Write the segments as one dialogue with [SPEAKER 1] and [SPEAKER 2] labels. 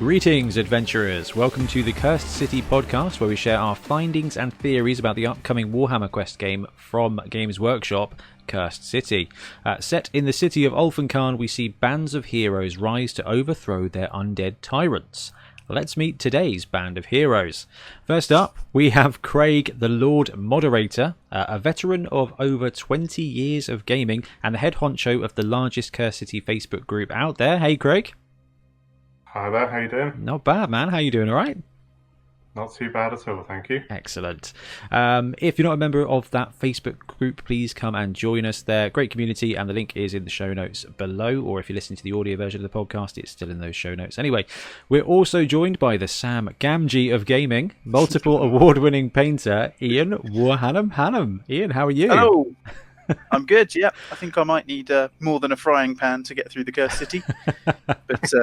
[SPEAKER 1] Greetings, adventurers! Welcome to the Cursed City podcast, where we share our findings and theories about the upcoming Warhammer Quest game from Games Workshop, Cursed City. Set in the city of Ulfenkarn, we see bands of heroes rise to overthrow their undead tyrants. Let's meet today's band of heroes. First up, we have Craig, the Lord Moderator, a veteran of over 20 years of gaming and the head honcho of the largest Cursed City Facebook group out there. Hey, Craig.
[SPEAKER 2] Hi there, how you doing?
[SPEAKER 1] Not bad, man. How you doing? All right?
[SPEAKER 2] Not too bad at all, thank you.
[SPEAKER 1] Excellent. If you're not a member of that Facebook group, please come and join us there. Great community, and the link is in the show notes below, or if you're listening to the audio version of the podcast, it's still in those show notes. Anyway, we're also joined by the Sam Gamgee of gaming, multiple award-winning painter, Ian Warhammer. Ian, how are you?
[SPEAKER 3] Hello. I'm good, yeah. I think I might need more than a frying pan to get through the Cursed City. But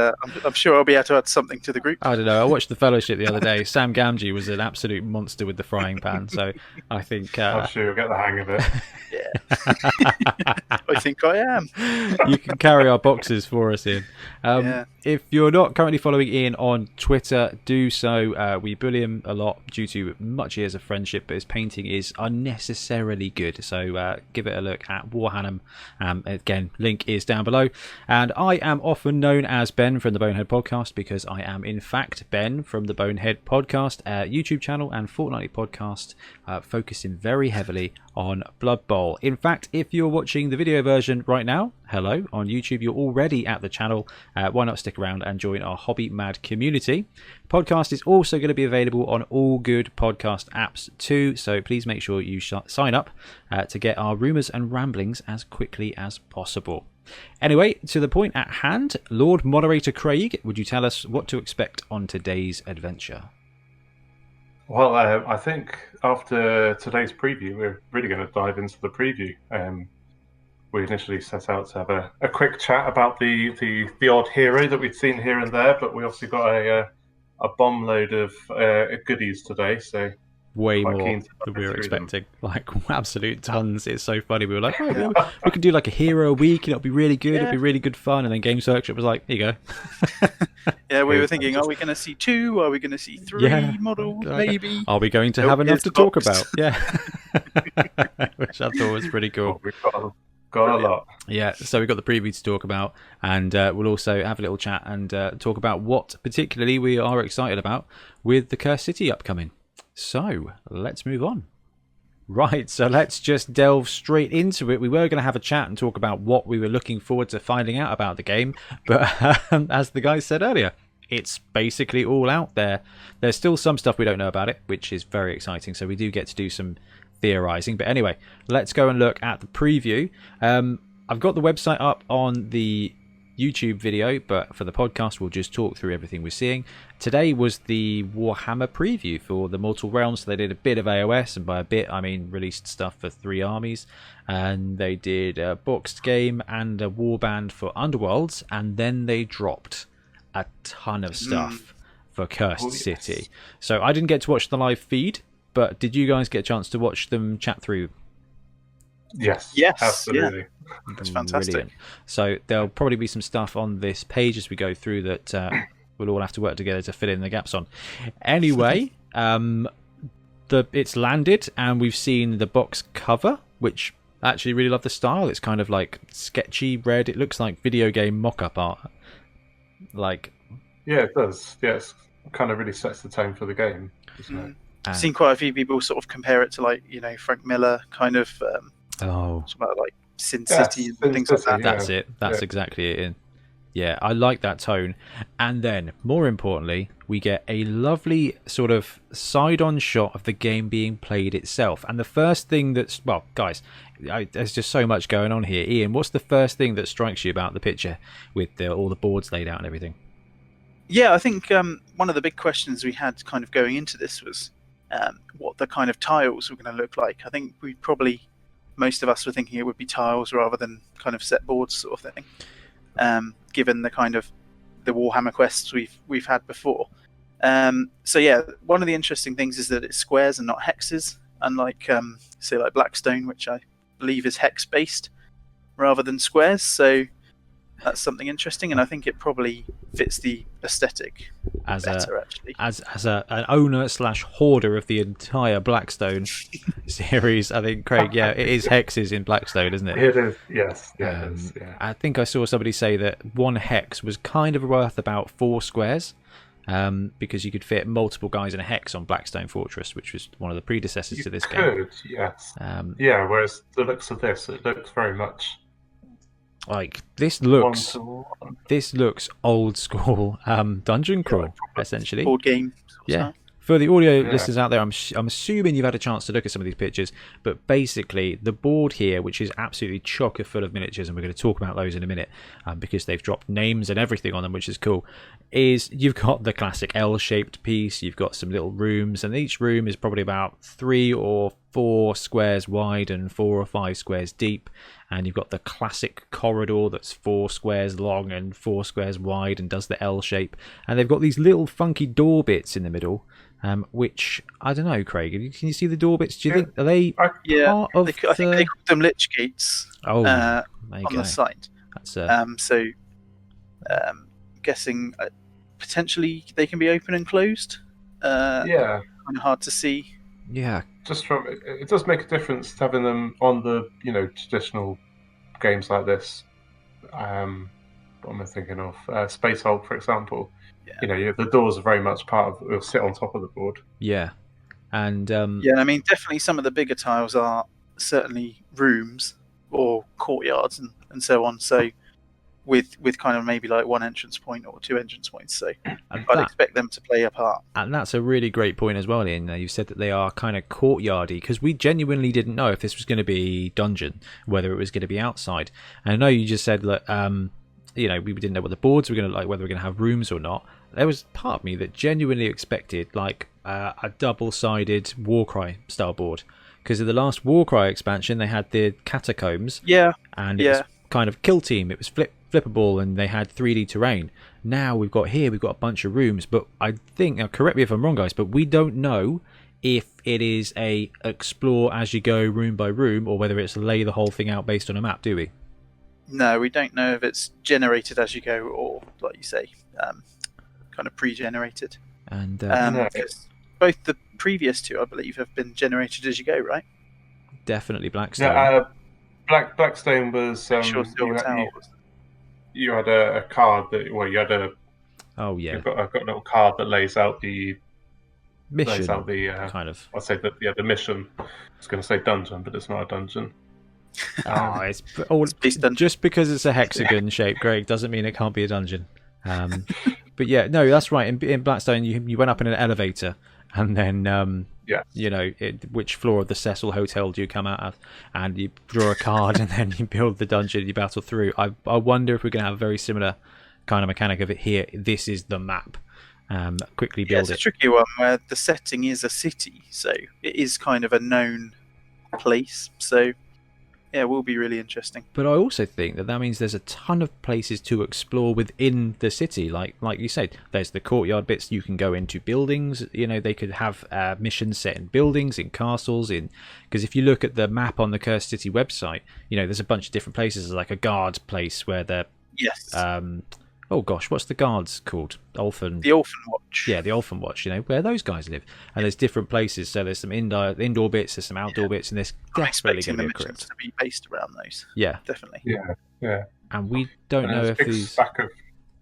[SPEAKER 3] I'm sure I'll be able to add something to the group.
[SPEAKER 1] I don't know. I watched The Fellowship the other day. Sam Gamgee was an absolute monster with the frying pan. So I think...
[SPEAKER 2] I'm sure you'll get the hang of it.
[SPEAKER 3] Yeah. I think I am.
[SPEAKER 1] You can carry our boxes for us, Ian.
[SPEAKER 3] Yeah.
[SPEAKER 1] If you're not currently following Ian on Twitter, do so. We bully him a lot due to much years of friendship, but his painting is unnecessarily good. So give it a look at Warhammer. Again, link is down below. And I am often known as Ben from the Bonehead podcast, because I am in fact Ben from the Bonehead podcast, YouTube channel and fortnightly podcast, focusing very heavily on Blood Bowl. In fact, if you're watching the video version right now, hello, on YouTube, you're already at the channel. Why not stick around and join our hobby mad community? Podcast is also going to be available on all good podcast apps too, so please make sure you sign up to get our rumours and ramblings as quickly as possible. Anyway, to the point at hand, Lord Moderator Craig, would you tell us what to expect on today's adventure?
[SPEAKER 2] Well, I think after today's preview, we're really going to dive into the preview. We initially set out to have a quick chat about the odd hero that we'd seen here and there, but we also got a bomb load of goodies today, so
[SPEAKER 1] way more than we were expecting. Like absolute tons. It's so funny. We were like, oh, we could do like a hero a week and it'll be really good. It'll be really good fun. And then Games Workshop was like, here you go.
[SPEAKER 3] Yeah, we were thinking, are we going to see 2? Are we going to see 3 models? Maybe.
[SPEAKER 1] Are we going to have enough to talk about? Yeah. Which I thought was pretty cool.
[SPEAKER 2] We've got a lot.
[SPEAKER 1] Yeah, so we've got the preview to talk about, and we'll also have a little chat and talk about what particularly we are excited about with the Cursed City upcoming. So let's move on. Right, so let's just delve straight into it. We were going to have a chat and talk about what we were looking forward to finding out about the game, but as the guy said earlier, it's basically all out there. There's still some stuff we don't know about it, which is very exciting, so we do get to do some theorizing. But anyway, let's go and look at the preview. I've got the website up on the YouTube video, but for the podcast we'll just talk through everything we're seeing. Today was the Warhammer preview for the Mortal Realms, so they did a bit of AOS, and by a bit I mean released stuff for 3 armies, and they did a boxed game and a warband for Underworlds, and then they dropped a ton of stuff for Cursed City. So I didn't get to watch the live feed, but did you guys get a chance to watch them chat through?
[SPEAKER 2] Yes, absolutely.
[SPEAKER 3] Yeah. That's fantastic.
[SPEAKER 1] Brilliant. So there'll probably be some stuff on this page as we go through that we'll all have to work together to fill in the gaps on. Anyway, it's landed and we've seen the box cover, which I actually really love the style. It's kind of like sketchy red. It looks like video game mock-up art.
[SPEAKER 2] Yeah, it does. Yeah, it kind of really sets the tone for the game, doesn't it?
[SPEAKER 3] I've seen quite a few people sort of compare it to, like, Frank Miller kind of about like Sin City and things like that.
[SPEAKER 1] That's it. That's exactly it. Yeah, I like that tone. And then, more importantly, we get a lovely sort of side-on shot of the game being played itself. And the first thing that's... Well, guys, there's just so much going on here. Ian, what's the first thing that strikes you about the picture with all the boards laid out and everything?
[SPEAKER 3] Yeah, I think one of the big questions we had kind of going into this was what the kind of tiles were going to look like. I think most of us were thinking it would be tiles rather than kind of set boards sort of thing, given the kind of the Warhammer quests we've had before. So yeah, one of the interesting things is that it's squares and not hexes, unlike say like Blackstone, which I believe is hex based rather than squares. So that's something interesting, and I think it probably fits the aesthetic
[SPEAKER 1] as
[SPEAKER 3] better, actually.
[SPEAKER 1] As an owner / hoarder of the entire Blackstone series, I think, Craig, yeah, it is hexes in Blackstone, isn't it?
[SPEAKER 2] It is, yes. Yeah, it is, yeah.
[SPEAKER 1] I think I saw somebody say that one hex was kind of worth about 4 squares, because you could fit multiple guys in a hex on Blackstone Fortress, which was one of the predecessors to this game.
[SPEAKER 2] Yes. Whereas the looks of this, it looks very much
[SPEAKER 1] like this looks
[SPEAKER 2] one-to-one.
[SPEAKER 1] This looks old school dungeon crawl, essentially.
[SPEAKER 3] Board game.
[SPEAKER 1] Yeah. For the audio listeners out there, I'm assuming you've had a chance to look at some of these pictures, but basically the board here, which is absolutely chocker full of miniatures, and we're going to talk about those in a minute, because they've dropped names and everything on them, which is cool, is you've got the classic L-shaped piece, you've got some little rooms, and each room is probably about 3 or 4 squares wide and 4 or 5 squares deep, and you've got the classic corridor that's 4 squares long and 4 squares wide and does the L shape, and they've got these little funky door bits in the middle, which I don't know, Craig. Can you see the door bits? Do you think are they part of?
[SPEAKER 3] I think they call them lich gates.
[SPEAKER 1] Oh,
[SPEAKER 3] on the site.
[SPEAKER 1] That's
[SPEAKER 3] so, guessing potentially they can be open and closed. Kind of hard to see.
[SPEAKER 1] Yeah,
[SPEAKER 2] just from it does make a difference having them on the traditional games like this. What am I thinking of? Space Hulk, for example.
[SPEAKER 3] Yeah.
[SPEAKER 2] The doors are very much part of. Will sit on top of the board.
[SPEAKER 1] Yeah, and
[SPEAKER 3] I mean, definitely some of the bigger tiles are certainly rooms or courtyards and so on. So, with kind of maybe like 1 entrance point or 2 entrance points. So, I'd expect them to play a part.
[SPEAKER 1] And that's a really great point as well, Ian. You said that they are kind of courtyardy, because we genuinely didn't know if this was going to be dungeon, whether it was going to be outside. And I know you just said that. We didn't know what the boards were going to like, whether we're going to have rooms or not. There was part of me that genuinely expected like a double-sided Warcry style board, because in the last Warcry expansion they had the catacombs, and it was kind of kill team. It was flippable, and they had 3D terrain. Now we've got a bunch of rooms, but I think, now correct me if I'm wrong, guys, but we don't know if it is a explore as you go room by room, or whether it's lay the whole thing out based on a map, do we?
[SPEAKER 3] No, we don't know if it's generated as you go or, like you say, kind of pre-generated.
[SPEAKER 1] And
[SPEAKER 3] because both the previous 2, I believe, have been generated as you go, right?
[SPEAKER 1] Definitely Blackstone.
[SPEAKER 2] Yeah, Blackstone was. You had a card that. Well, you had a.
[SPEAKER 1] Oh yeah.
[SPEAKER 2] I've got a little card that lays out the
[SPEAKER 1] mission.
[SPEAKER 2] Lays out the
[SPEAKER 1] kind of.
[SPEAKER 2] I'd say that the mission. I was going to say dungeon, but it's not a dungeon.
[SPEAKER 1] It's just because it's a hexagon shape, Greg, doesn't mean it can't be a dungeon. But yeah, no, that's right. In Blackstone, you went up in an elevator, and then which floor of the Cecil Hotel do you come out of, and you draw a card, and then you build the dungeon, you battle through. I wonder if we're going to have a very similar kind of mechanic of it here. This is the map. Quickly build
[SPEAKER 3] it's a tricky one where the setting is a city, so it is kind of a known place. So. Yeah, it will be really interesting.
[SPEAKER 1] But I also think that means there's a ton of places to explore within the city. Like you said, there's the courtyard bits. You can go into buildings. They could have missions set in buildings, in castles, because if you look at the map on the Cursed City website, there's a bunch of different places. There's like a guard place where they're oh gosh, what's the guards called?
[SPEAKER 3] The Ulfen Watch.
[SPEAKER 1] Yeah, the Ulfen Watch, where those guys live. And there's different places, so there's some indoor bits, there's some outdoor bits, and there's definitely going to be a crypt.
[SPEAKER 3] To be based around those.
[SPEAKER 1] Yeah.
[SPEAKER 3] Definitely.
[SPEAKER 2] Yeah.
[SPEAKER 1] And we don't know if these...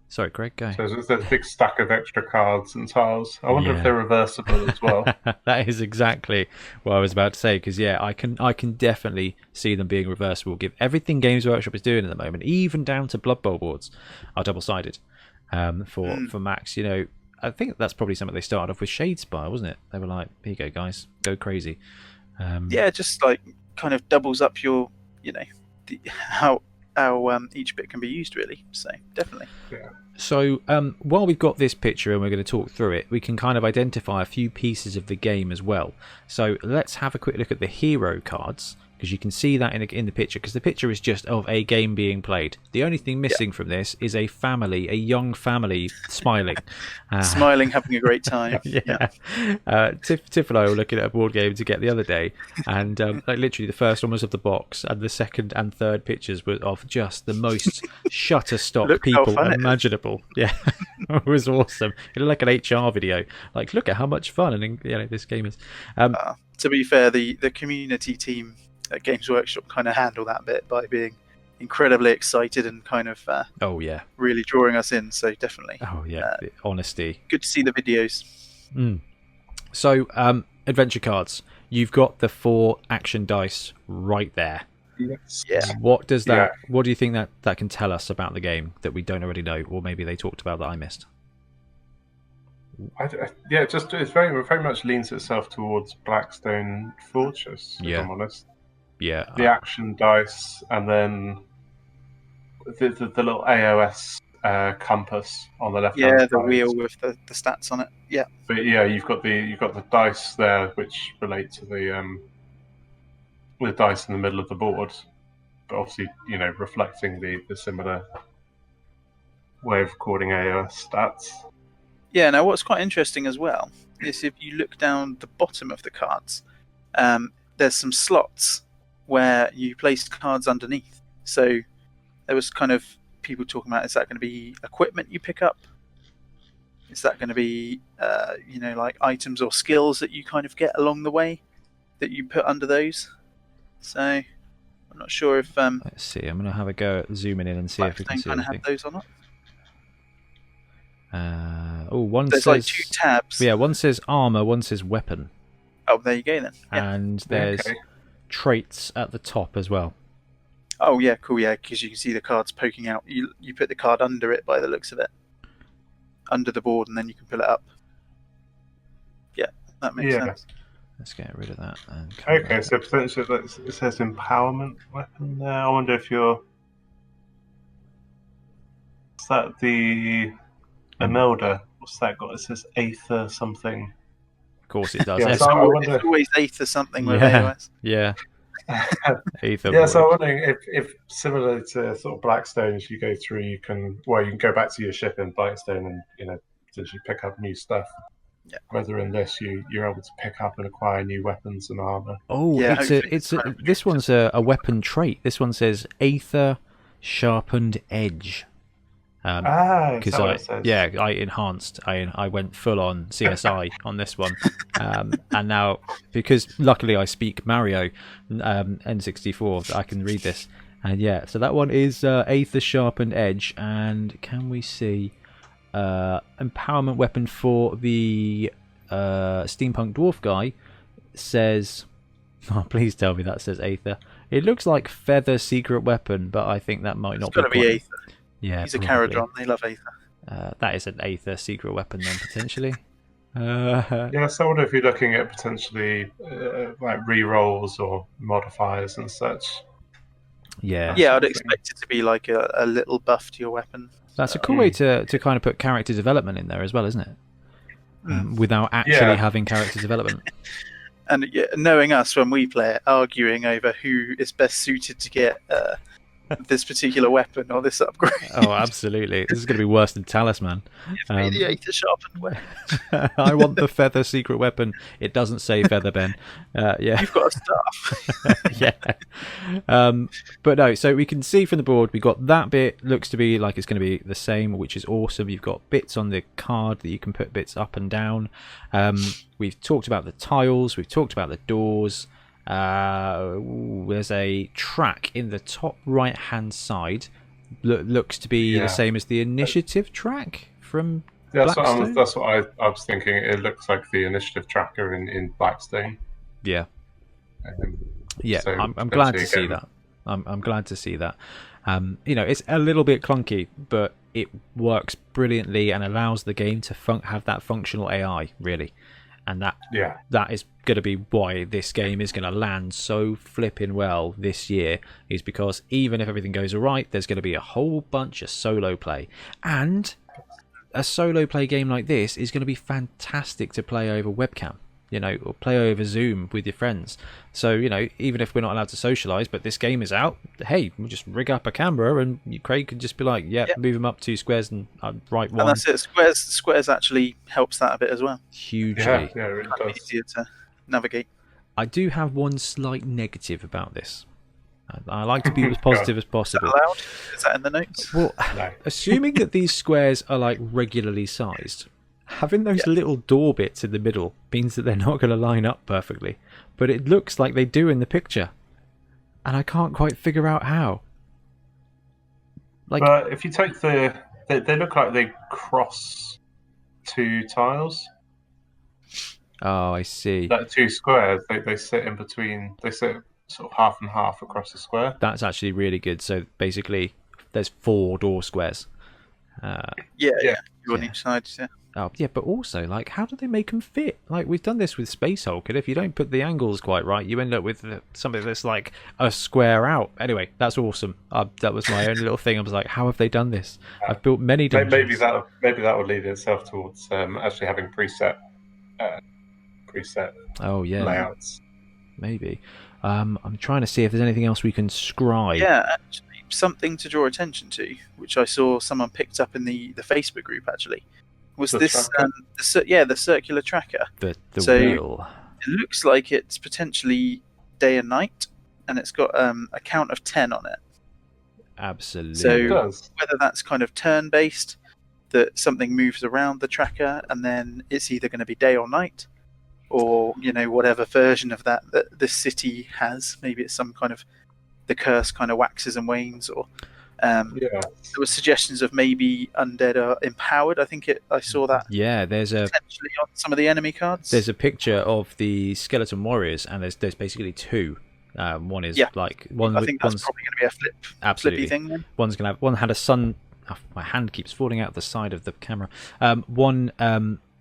[SPEAKER 1] Sorry, Greg, go.
[SPEAKER 2] So there's a big stack of extra cards and tiles. I wonder if they're reversible as well.
[SPEAKER 1] That is exactly what I was about to say, because I can definitely see them being reversible. Give everything Games Workshop is doing at the moment, even down to Blood Bowl boards, are double-sided for Max. I think that's probably something they started off with Shadespire, wasn't it? They were like, here you go, guys, go crazy.
[SPEAKER 3] Just like kind of doubles up your, how each bit can be used, really. So definitely.
[SPEAKER 2] Yeah.
[SPEAKER 1] So while we've got this picture and we're going to talk through it, we can kind of identify a few pieces of the game as well. So let's have a quick look at the hero cards. because you can see that in the picture, because the picture is just of a game being played. The only thing missing from this is a young family smiling.
[SPEAKER 3] Smiling, having a great time.
[SPEAKER 1] Yeah. Tiff and I were looking at a board game together the other day, and like literally the first one was of the box, and the second and third pictures were of just the most Shutterstock people imaginable. Yeah, it was awesome. It looked like an HR video. Like, look at how much fun and this game is.
[SPEAKER 3] To be fair, the community team at Games Workshop kind of handle that bit by being incredibly excited and kind of really drawing us in. So definitely.
[SPEAKER 1] Oh yeah, the honesty.
[SPEAKER 3] Good to see the videos.
[SPEAKER 1] So adventure cards. You've got the 4 action dice right there.
[SPEAKER 2] Yes.
[SPEAKER 3] Yeah.
[SPEAKER 1] What does that? What do you think that can tell us about the game that we don't already know, or maybe they talked about that I missed?
[SPEAKER 2] It's very much leans itself towards Blackstone Fortress, if I'm honest.
[SPEAKER 1] Yeah.
[SPEAKER 2] The action dice, and then the little AOS compass on the left.
[SPEAKER 3] Yeah, the wheel with the stats on it. Yeah.
[SPEAKER 2] But yeah, you've got the dice there, which relate to the dice in the middle of the board, but obviously reflecting the similar way of recording AOS stats.
[SPEAKER 3] Yeah. Now, what's quite interesting as well is if you look down the bottom of the cards, there's some slots where you place cards underneath. So there was kind of people talking about, is that going to be equipment you pick up? Is that going to be, like items or skills that you kind of get along the way that you put under those? So I'm not sure if...
[SPEAKER 1] Let's see, I'm going to have a go at zooming in and see if we can see anything.
[SPEAKER 3] Have those or not?
[SPEAKER 1] One
[SPEAKER 3] there's
[SPEAKER 1] says...
[SPEAKER 3] like 2 tabs.
[SPEAKER 1] Yeah, one says armor, one says weapon.
[SPEAKER 3] Oh, there you go then. Yeah.
[SPEAKER 1] And there's traits at the top as well.
[SPEAKER 3] Oh yeah, cool. Yeah, because you can see the cards poking out. You put the card under it by the looks of it, under the board, and then you can pull it up. Yeah, that makes sense.
[SPEAKER 1] Let's get rid of that.
[SPEAKER 2] Okay, so potentially it says empowerment weapon there. I wonder if you're... Is that the Imelda? What's that got? It says Aether something.
[SPEAKER 1] Of course it does.
[SPEAKER 3] It's always Aether something with AOS.
[SPEAKER 1] Yeah. Aether.
[SPEAKER 2] Yeah, so I'm wondering if similar to sort of Blackstone, as you go through, you can go back to your ship in Blackstone and potentially pick up new stuff.
[SPEAKER 3] Yeah.
[SPEAKER 2] Whether in this you're able to pick up and acquire new weapons and armor.
[SPEAKER 1] Oh, yeah, this one's a weapon trait. This one says Aether Sharpened Edge. Because I enhanced. I went full on CSI on this one, and now because luckily I speak Mario N64, I can read this, and so that one is Aether Sharpened Edge, and can we see empowerment weapon for the steampunk dwarf guy says, oh please tell me that says Aether. It looks like feather secret weapon, but I think that might not be.
[SPEAKER 3] It's got to be Aether.
[SPEAKER 1] Yeah,
[SPEAKER 3] he's probably a Caradron. They love Aether.
[SPEAKER 1] That is an Aether secret weapon then, potentially.
[SPEAKER 2] So I wonder if you're looking at potentially like re-rolls or modifiers and such.
[SPEAKER 1] Yeah,
[SPEAKER 3] I'd expect it to be like a little buff to your weapon.
[SPEAKER 1] That's a cool way to kind of put character development in there as well, isn't it? Without actually having character development.
[SPEAKER 3] And knowing us when we play it, arguing over who is best suited to get this particular weapon or this upgrade.
[SPEAKER 1] Oh, absolutely. This is going to be worse than Talisman.
[SPEAKER 3] The Aether Sharpened weapon.
[SPEAKER 1] I want the feather secret weapon. It doesn't say feather, Ben.
[SPEAKER 3] You've got a staff.
[SPEAKER 1] But no, so we can see from the board, we got that bit. Looks to be like it's going to be the same, which is awesome. You've got bits on the card that you can put bits up and down. We've talked about the tiles. We've talked about the doors. There's a track in the top right hand side. Looks to be the same as the initiative track from Blackstone.
[SPEAKER 2] That's what I was thinking. It looks like the initiative tracker in Blackstone.
[SPEAKER 1] Yeah.
[SPEAKER 2] So
[SPEAKER 1] I'm glad to see that. I'm glad to see that. It's a little bit clunky, but it works brilliantly and allows the game to have that functional AI, really. And that is going to be why this game is going to land so flipping well this year, is because even if everything goes all right, there's going to be a whole bunch of solo play. And a solo play game like this is going to be fantastic to play over webcam. or play over Zoom with your friends. So, even if we're not allowed to socialise, but this game is out, hey, we'll just rig up a camera and Craig could just be like, move them up 2 squares and write one.
[SPEAKER 3] And that's it. Squares actually helps that a bit as well.
[SPEAKER 1] Hugely.
[SPEAKER 2] Yeah, it really does.
[SPEAKER 3] Easier to navigate.
[SPEAKER 1] I do have one slight negative about this. I like to be as positive as possible.
[SPEAKER 3] Is that allowed? Is that in the notes?
[SPEAKER 1] Well,
[SPEAKER 2] No.
[SPEAKER 1] assuming that these squares are like regularly sized, having those little door bits in the middle means that they're not going to line up perfectly. But it looks like they do in the picture. And I can't quite figure out how.
[SPEAKER 2] But if you take they look like they cross 2 tiles.
[SPEAKER 1] Oh, I see.
[SPEAKER 2] Like 2 squares, they sit in between. They sit sort of half and half across the square.
[SPEAKER 1] That's actually really good. So basically, there's 4 door squares.
[SPEAKER 3] Yeah. On each side, yeah.
[SPEAKER 1] Oh, yeah, but also, how do they make them fit? We've done this with Space Hulk, and if you don't put the angles quite right, you end up with something that's like a square out. Anyway, that's awesome. That was my only little thing. I was like, how have they done this? I've built many dungeons.
[SPEAKER 2] Maybe that will lead itself towards actually having preset layouts.
[SPEAKER 1] Maybe. I'm trying to see if there's anything else we can scribe.
[SPEAKER 3] Yeah, actually, something to draw attention to, which I saw someone picked up in the Facebook group, actually, was the circular tracker.
[SPEAKER 1] The
[SPEAKER 3] So,
[SPEAKER 1] wheel.
[SPEAKER 3] It looks like it's potentially day and night, and it's got a count of 10 on it.
[SPEAKER 1] Absolutely.
[SPEAKER 3] So
[SPEAKER 2] It does.
[SPEAKER 3] whether that's kind of turn-based, that something moves around the tracker, and then it's either going to be day or night, or whatever version of that this city has. Maybe it's some kind of the curse kind of waxes and wanes, or there were suggestions of maybe undead are empowered. I saw that.
[SPEAKER 1] Yeah, there's
[SPEAKER 3] potentially on some of the enemy cards.
[SPEAKER 1] There's a picture of the skeleton warriors, and there's basically 2. One is one.
[SPEAKER 3] I think that's probably going to be a flippy thing. Then.
[SPEAKER 1] One had a sun. Oh, my hand keeps falling out the side of the camera. One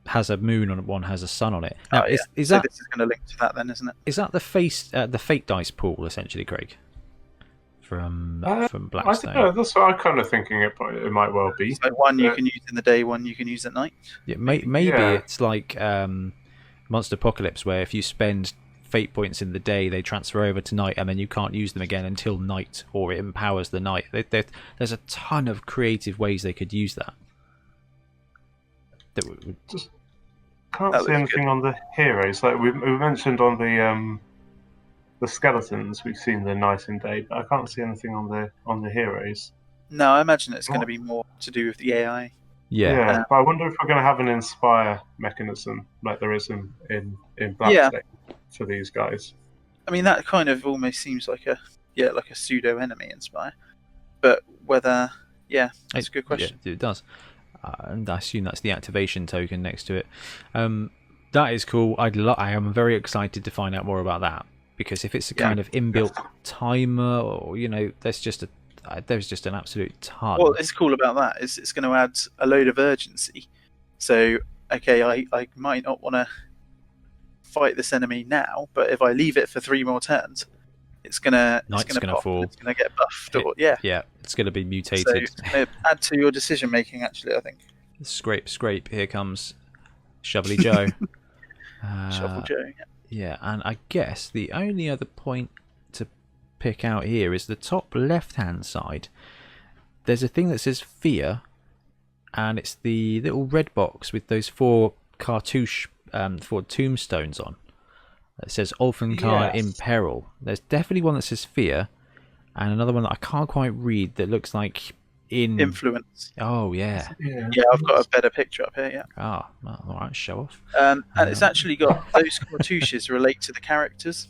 [SPEAKER 1] has a moon on it. One has a sun on it. Now, is that
[SPEAKER 3] this is going to link to that then, isn't it?
[SPEAKER 1] Is that the fate dice pool essentially, Craig? From Blackstone.
[SPEAKER 2] I don't know, that's what I'm kind of thinking. It might well be.
[SPEAKER 3] So one you can use in the day, one you can use at night.
[SPEAKER 1] Yeah, maybe it's like Monster Apocalypse, where if you spend fate points in the day, they transfer over to night, and then you can't use them again until night, or it empowers the night. There's a ton of creative ways they could use that.
[SPEAKER 2] Just can't see anything on the heroes. Like we mentioned on the skeletons, we've seen the night and day, but I can't see anything on the heroes.
[SPEAKER 3] No, I imagine it's going to be more to do with the AI.
[SPEAKER 1] Yeah.
[SPEAKER 2] But I wonder if we're going to have an inspire mechanism like there is in Blackstone for these guys.
[SPEAKER 3] I mean, that kind of almost seems like a pseudo enemy inspire, but whether that's a good question.
[SPEAKER 1] Yeah, it does. And I assume that's the activation token next to it. That is cool. I am very excited to find out more about that, because if it's a kind of inbuilt timer, or there's just an absolute ton.
[SPEAKER 3] What is cool about that is it's going to add a load of urgency. So, okay, I might not want to fight this enemy now, but if I leave it for 3 more turns, it's gonna
[SPEAKER 1] fall.
[SPEAKER 3] It's gonna get buffed,
[SPEAKER 1] it's gonna be mutated.
[SPEAKER 3] So it's gonna add to your decision making. Actually, I think.
[SPEAKER 1] Scrape. Here comes Shovelly Joe.
[SPEAKER 3] Shovel Joe.
[SPEAKER 1] Yeah, and I guess the only other point to pick out here is the top left-hand side. There's a thing that says fear, and it's the little red box with those 4 cartouche, 4 tombstones on. It says Ulfenkarn in peril. There's definitely one that says fear, and another one that I can't quite read that looks like
[SPEAKER 3] influence.
[SPEAKER 1] Oh yeah.
[SPEAKER 3] Yeah, I've got a better picture up here. Yeah.
[SPEAKER 1] Oh, well, all right, show off.
[SPEAKER 3] And it's actually got those cartouches relate to the characters.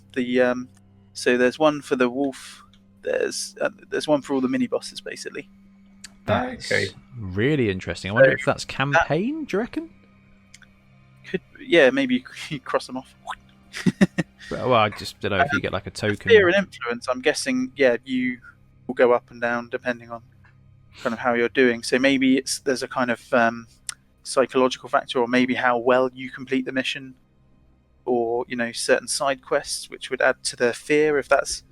[SPEAKER 3] So there's one for the wolf. There's one for all the mini bosses, basically.
[SPEAKER 1] That's really interesting. I wonder if that's campaign. Do you reckon?
[SPEAKER 3] Maybe you cross them off.
[SPEAKER 1] Well, I just don't know if you get like a token.
[SPEAKER 3] Fear and influence, I'm guessing, you will go up and down depending on kind of how you're doing. So maybe there's a kind of psychological factor, or maybe how well you complete the mission, or certain side quests which would add to the fear, if that's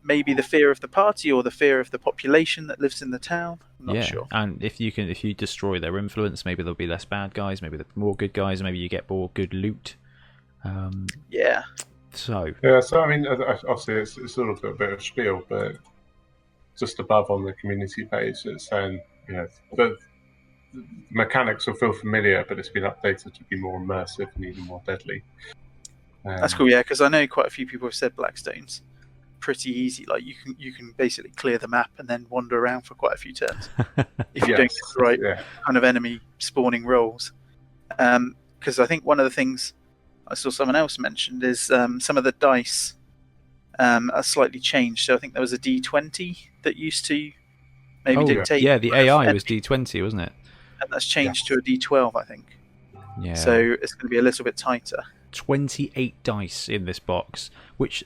[SPEAKER 3] maybe the fear of the party or the fear of the population that lives in the town. I'm not sure.
[SPEAKER 1] And if you destroy their influence, maybe there'll be less bad guys, maybe more good guys, maybe you get more good loot.
[SPEAKER 3] Yeah.
[SPEAKER 1] So
[SPEAKER 2] Yeah, so I mean, obviously it's sort of a bit of a spiel, but just above on the community page, it's saying, the mechanics will feel familiar, but it's been updated to be more immersive and even more deadly.
[SPEAKER 3] That's cool, yeah, because I know quite a few people have said Blackstone's pretty easy. Like you can basically clear the map and then wander around for quite a few turns if you don't get the right kind of enemy spawning rolls. Because I think one of the things I saw someone else mentioned is some of the dice are slightly changed. So I think there was a D20 that used to maybe dictate.
[SPEAKER 1] Yeah, the AI was D20, wasn't it?
[SPEAKER 3] And that's changed to a D12, I think.
[SPEAKER 1] Yeah.
[SPEAKER 3] So it's going to be a little bit tighter.
[SPEAKER 1] 28 dice in this box, which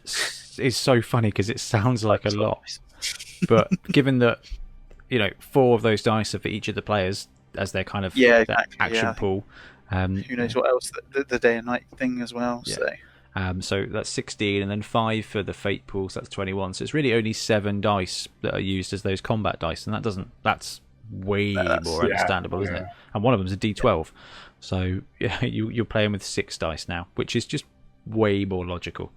[SPEAKER 1] is so funny because it sounds like a lot. But given that, 4 of those dice are for each of the players as their kind of action pool.
[SPEAKER 3] Who knows what else? The day and night thing as well.
[SPEAKER 1] Yeah. So that's 16, and then 5 for the fate pools. That's 21. So it's really only 7 dice that are used as those combat dice, and that's way more understandable, isn't it? And one of them is a D12. So you're playing with 6 dice now, which is just way more logical.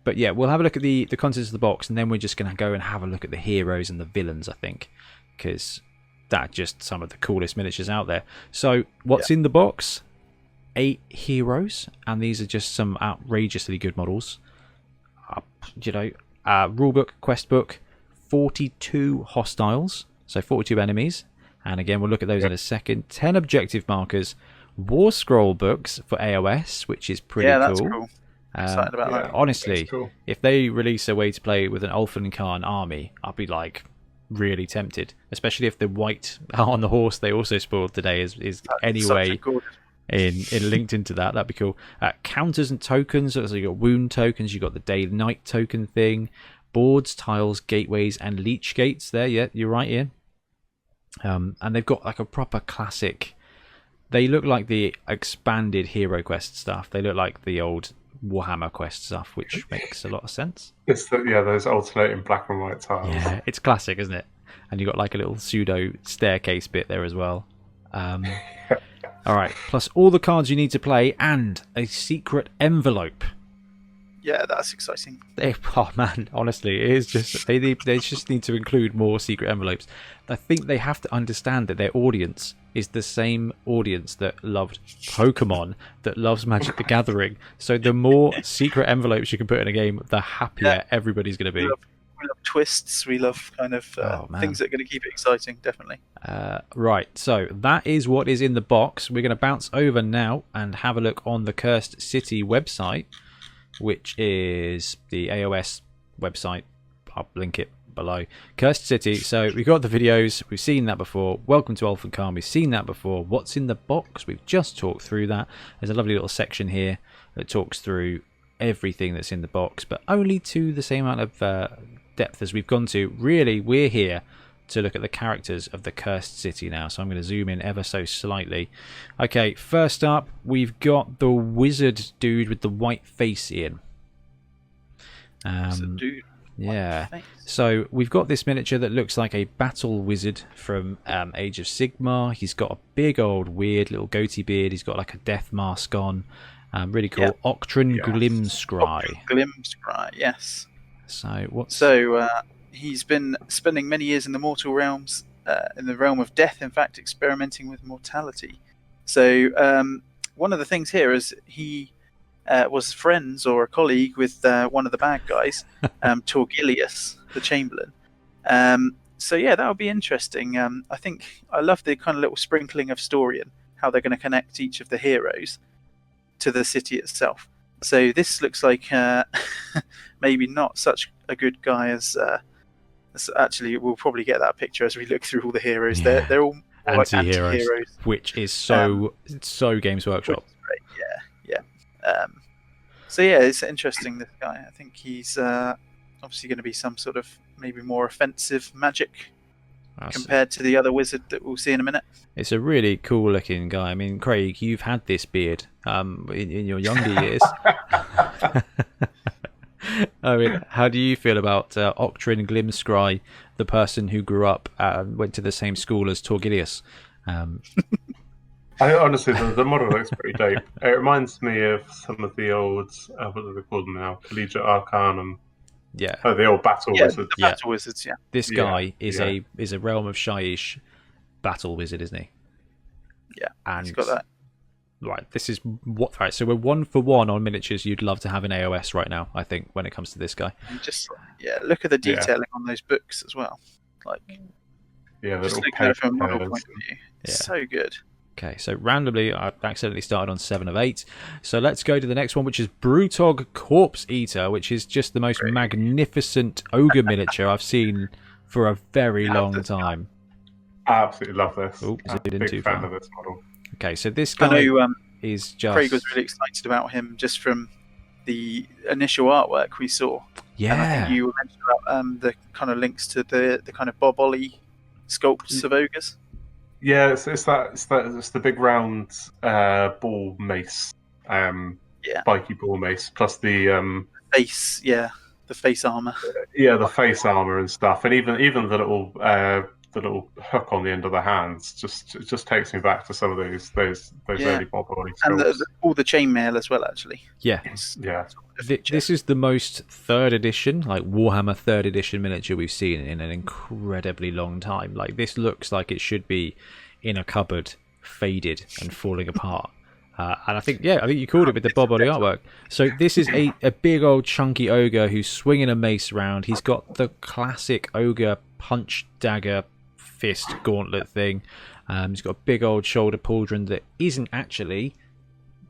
[SPEAKER 1] But yeah, we'll have a look at the contents of the box, and then we're just going to go and have a look at the heroes and the villains, I think, because that's just some of the coolest miniatures out there. So what's in the box? 8 heroes, and these are just some outrageously good models. Rulebook, quest book, 42 hostiles, so 42 enemies. And again, we'll look at those in a second. 10 objective markers, war scroll books for AOS, which is pretty cool.
[SPEAKER 3] That's cool. Excited about that.
[SPEAKER 1] Honestly, if they release a way to play with an Ulfenkarn army, I'd be really tempted. Especially if the white on the horse they also spoiled today is anyway linked into that. That'd be cool. Counters and tokens. So you got wound tokens. You got the day-night token thing. Boards, tiles, gateways, and leech gates. There, yeah, you're right, Ian. And they've got a proper classic. They look like the expanded Hero Quest stuff. They look like the old Warhammer Quest stuff, which makes a lot of sense.
[SPEAKER 2] It's those alternating black and white tiles.
[SPEAKER 1] Yeah, it's classic, isn't it? And you've got a little pseudo staircase bit there as well. All right, plus all the cards you need to play and a secret envelope.
[SPEAKER 3] Yeah, that's exciting.
[SPEAKER 1] Oh man, honestly, it is just they just need to include more secret envelopes. I think they have to understand that their audience is the same audience that loved Pokemon, that loves Magic the Gathering. So the more secret envelopes you can put in a game, the happier everybody's going to be.
[SPEAKER 3] We love twists. We love kind of things that are going to keep it exciting, definitely.
[SPEAKER 1] Right, so that is what is in the box. We're going to bounce over now and have a look on the Cursed City website, which is the AOS website. I'll link it below. Cursed City. So we've got the videos. We've seen that before. Welcome to Ulfenkarn. We've seen that before. What's in the box? We've just talked through that. There's a lovely little section here that talks through everything that's in the box, but only to the same amount of depth as we've gone to. Really, we're here to look at the characters of the Cursed City now, so I'm going to zoom in ever so slightly. Okay, first up, we've got the wizard dude with the white face, Ian.
[SPEAKER 3] Dude.
[SPEAKER 1] Yeah, so we've got this miniature that looks like a battle wizard from Age of Sigmar. He's got a big old weird little goatee beard. He's got a death mask on. Really cool. Yeah. Octron Glimscry.
[SPEAKER 3] Glimscry, yes.
[SPEAKER 1] So
[SPEAKER 3] he's been spending many years in the mortal realms, in the realm of death, in fact, experimenting with mortality. So one of the things here is he was friends or a colleague with one of the bad guys, Torgilius, the Chamberlain. So yeah, that would be interesting. I think I love the kind of little sprinkling of story and how they're going to connect each of the heroes to the city itself. So this looks like maybe not such a good guy as actually we'll probably get that picture as we look through all the heroes.
[SPEAKER 1] Yeah.
[SPEAKER 3] They're all
[SPEAKER 1] anti-heroes, which is so Games Workshop.
[SPEAKER 3] Yeah. So yeah, it's interesting, this guy. I think he's obviously going to be some sort of maybe more offensive magic compared to the other wizard that we'll see in a minute.
[SPEAKER 1] It's a really cool looking guy. I mean, Craig, you've had this beard in your younger years. I mean, how do you feel about Octron Glimscry, the person who grew up went to the same school as Torgilius?
[SPEAKER 2] Honestly, the model looks pretty dope. It reminds me of some of the old, what do they call them now? Collegiate Arcanum.
[SPEAKER 1] Yeah.
[SPEAKER 2] Oh, the old Battle
[SPEAKER 3] Yeah,
[SPEAKER 2] Wizards.
[SPEAKER 3] the Battle Wizards, yeah.
[SPEAKER 1] This guy is
[SPEAKER 2] yeah.
[SPEAKER 1] a Realm of Shyish battle wizard, isn't he?
[SPEAKER 3] Yeah,
[SPEAKER 1] And
[SPEAKER 3] he's got that.
[SPEAKER 1] right, this is what. Right, so we're 1-for-1 on miniatures. You'd love to have an AOS right now, I think, when it comes to this guy.
[SPEAKER 3] And just look at the detailing on those books as well. Like,
[SPEAKER 2] Yeah,
[SPEAKER 3] just
[SPEAKER 2] little
[SPEAKER 3] looking at it from a model
[SPEAKER 2] pairs.
[SPEAKER 3] point of view, it's
[SPEAKER 1] Yeah.
[SPEAKER 3] so good.
[SPEAKER 1] Okay, so randomly, I accidentally started on 7 of 8. So let's go to the next one, which is Brutog Corpse Eater, which is just the most magnificent ogre miniature I've seen for a very long time.
[SPEAKER 2] I absolutely love this.
[SPEAKER 1] Oh,
[SPEAKER 2] I'm a
[SPEAKER 1] zoomed in
[SPEAKER 2] big
[SPEAKER 1] too
[SPEAKER 2] fan
[SPEAKER 1] far.
[SPEAKER 2] of this model.
[SPEAKER 1] Okay, so this
[SPEAKER 3] I
[SPEAKER 1] guy
[SPEAKER 3] know
[SPEAKER 1] is just...
[SPEAKER 3] Craig was really excited about him just from the initial artwork we saw. And I think you mentioned about the kind of links to the kind of Bob Ollie sculpts of ogres.
[SPEAKER 2] Yeah, it's the big round ball mace, spiky ball mace, plus the
[SPEAKER 3] the face armor.
[SPEAKER 2] the face armor and stuff, and even the little hook on the end of the hands just takes me back to some of those early Bob Ollie
[SPEAKER 3] And
[SPEAKER 2] sculpts.
[SPEAKER 3] all the chainmail as well, actually.
[SPEAKER 1] Yeah.
[SPEAKER 2] Yeah.
[SPEAKER 1] This is the most 3rd edition, like Warhammer 3rd edition miniature we've seen in an incredibly long time. Like, this looks like it should be in a cupboard, faded and falling apart. And I think you called it with the Bob Ollie artwork. So this is a big old chunky ogre who's swinging a mace around. He's got the classic ogre punch dagger fist gauntlet thing. He's got a big old shoulder pauldron that isn't actually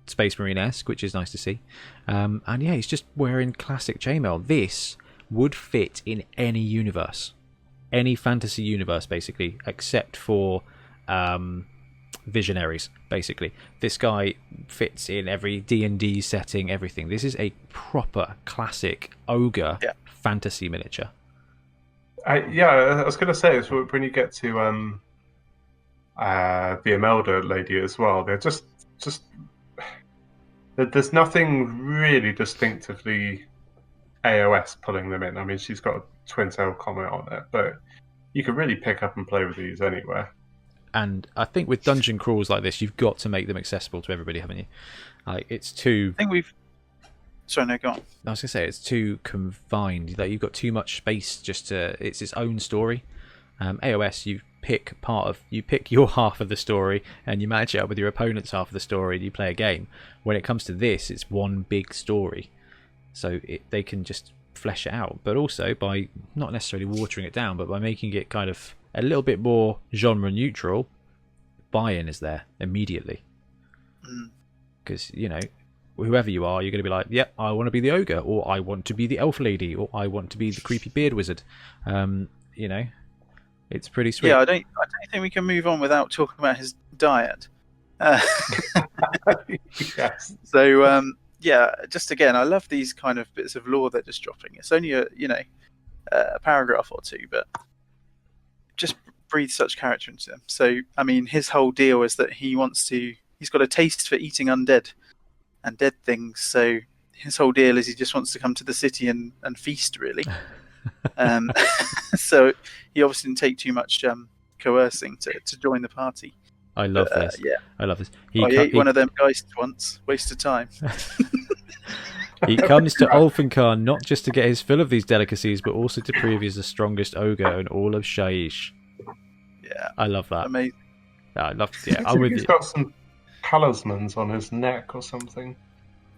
[SPEAKER 1] Space Marine-esque, which is nice to see. And yeah, he's just wearing classic chainmail. This would fit in any universe, any fantasy universe, basically, except for Visionaries. Basically, this guy fits in every D&D setting, everything. This is a proper classic ogre fantasy miniature.
[SPEAKER 2] I was going to say, is when you get to the Imelda lady as well, they're just there's nothing really distinctively AOS pulling them in. I mean, she's got a twin tail comment on it, but you can really pick up and play with these anywhere.
[SPEAKER 1] And I think with dungeon crawls like this, you've got to make them accessible to everybody, haven't you? Like, it's too...
[SPEAKER 3] I think we've... Sorry, no, go on.
[SPEAKER 1] I was going to say, it's too confined. Like, you've got too much space just to... It's its own story. AOS, you pick your half of the story and you match it up with your opponent's half of the story and you play a game. When it comes to this, it's one big story. So they can just flesh it out. But also, by not necessarily watering it down, but by making it kind of a little bit more genre neutral, buy-in is there immediately. Because, whoever you are, you're going to be like, yep, I want to be the ogre, or I want to be the elf lady, or I want to be the creepy beard wizard. It's pretty sweet.
[SPEAKER 3] Yeah, I don't think we can move on without talking about his diet.
[SPEAKER 2] Yes.
[SPEAKER 3] So, just again, I love these kind of bits of lore they're just dropping. It's only a paragraph or two, but just breathe such character into them. So, I mean, his whole deal is that he's got a taste for eating undead and dead things. So his whole deal is he just wants to come to the city and feast, really. So he obviously didn't take too much coercing to join the party.
[SPEAKER 1] I love this.
[SPEAKER 3] Yeah,
[SPEAKER 1] I love this.
[SPEAKER 3] I ate one of them geists once. Waste of time.
[SPEAKER 1] He comes to Ulfenkarn not just to get his fill of these delicacies, but also to prove he's the strongest ogre in all of Shyish.
[SPEAKER 2] Yeah,
[SPEAKER 1] I love that.
[SPEAKER 3] Amazing.
[SPEAKER 1] I love. Yeah, I'm with
[SPEAKER 2] he's
[SPEAKER 1] you.
[SPEAKER 2] got some talismans on his neck or something.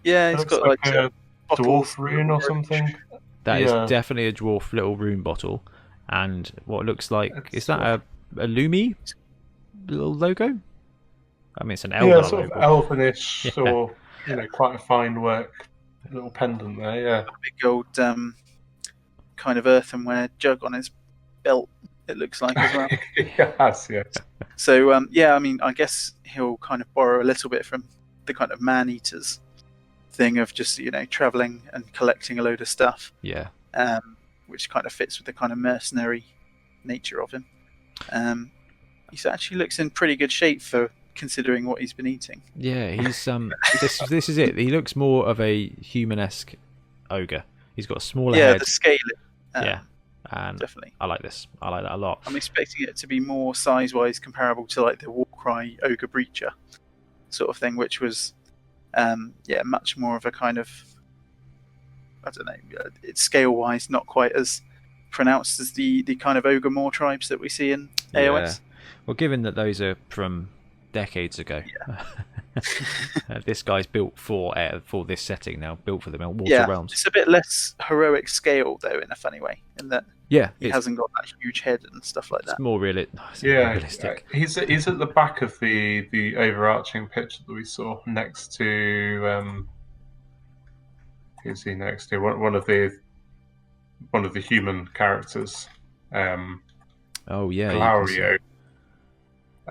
[SPEAKER 3] Yeah,
[SPEAKER 2] It
[SPEAKER 3] he's
[SPEAKER 2] looks
[SPEAKER 3] got like
[SPEAKER 2] a dwarf rune or something.
[SPEAKER 1] That is definitely a dwarf little rune bottle, and what looks like is that a Lumi little logo? I mean, it's an Eldar
[SPEAKER 2] sort
[SPEAKER 1] logo.
[SPEAKER 2] of elvenish or quite a fine work little pendant there. Yeah,
[SPEAKER 3] a big old kind of earthenware jug on his belt. It looks like as well.
[SPEAKER 2] yes.
[SPEAKER 3] So I mean, I guess he'll kind of borrow a little bit from the kind of man-eaters thing of just traveling and collecting a load of stuff.
[SPEAKER 1] Yeah.
[SPEAKER 3] Which kind of fits with the kind of mercenary nature of him. He actually looks in pretty good shape for considering what he's been eating.
[SPEAKER 1] Yeah, he's this is it. He looks more of a human-esque ogre. He's got a smaller head.
[SPEAKER 3] Yeah, the scaling.
[SPEAKER 1] And
[SPEAKER 3] definitely.
[SPEAKER 1] I like this. I like that a lot.
[SPEAKER 3] I'm expecting it to be more size-wise comparable to like the Warcry Ogre Breacher. sort of thing, which was much more of a kind of, I don't know, it's scale-wise not quite as pronounced as the kind of ogre Moor tribes that we see in AOS.
[SPEAKER 1] Well, given that those are from decades ago, this guy's built for this setting now, built for the Water Realms. It's
[SPEAKER 3] a bit less heroic scale though, in a funny way, in that he hasn't got that huge head and stuff like that.
[SPEAKER 1] It's more realistic.
[SPEAKER 2] He's at the back of the overarching picture that we saw next to. Who's he next to? One of the human characters. Glario.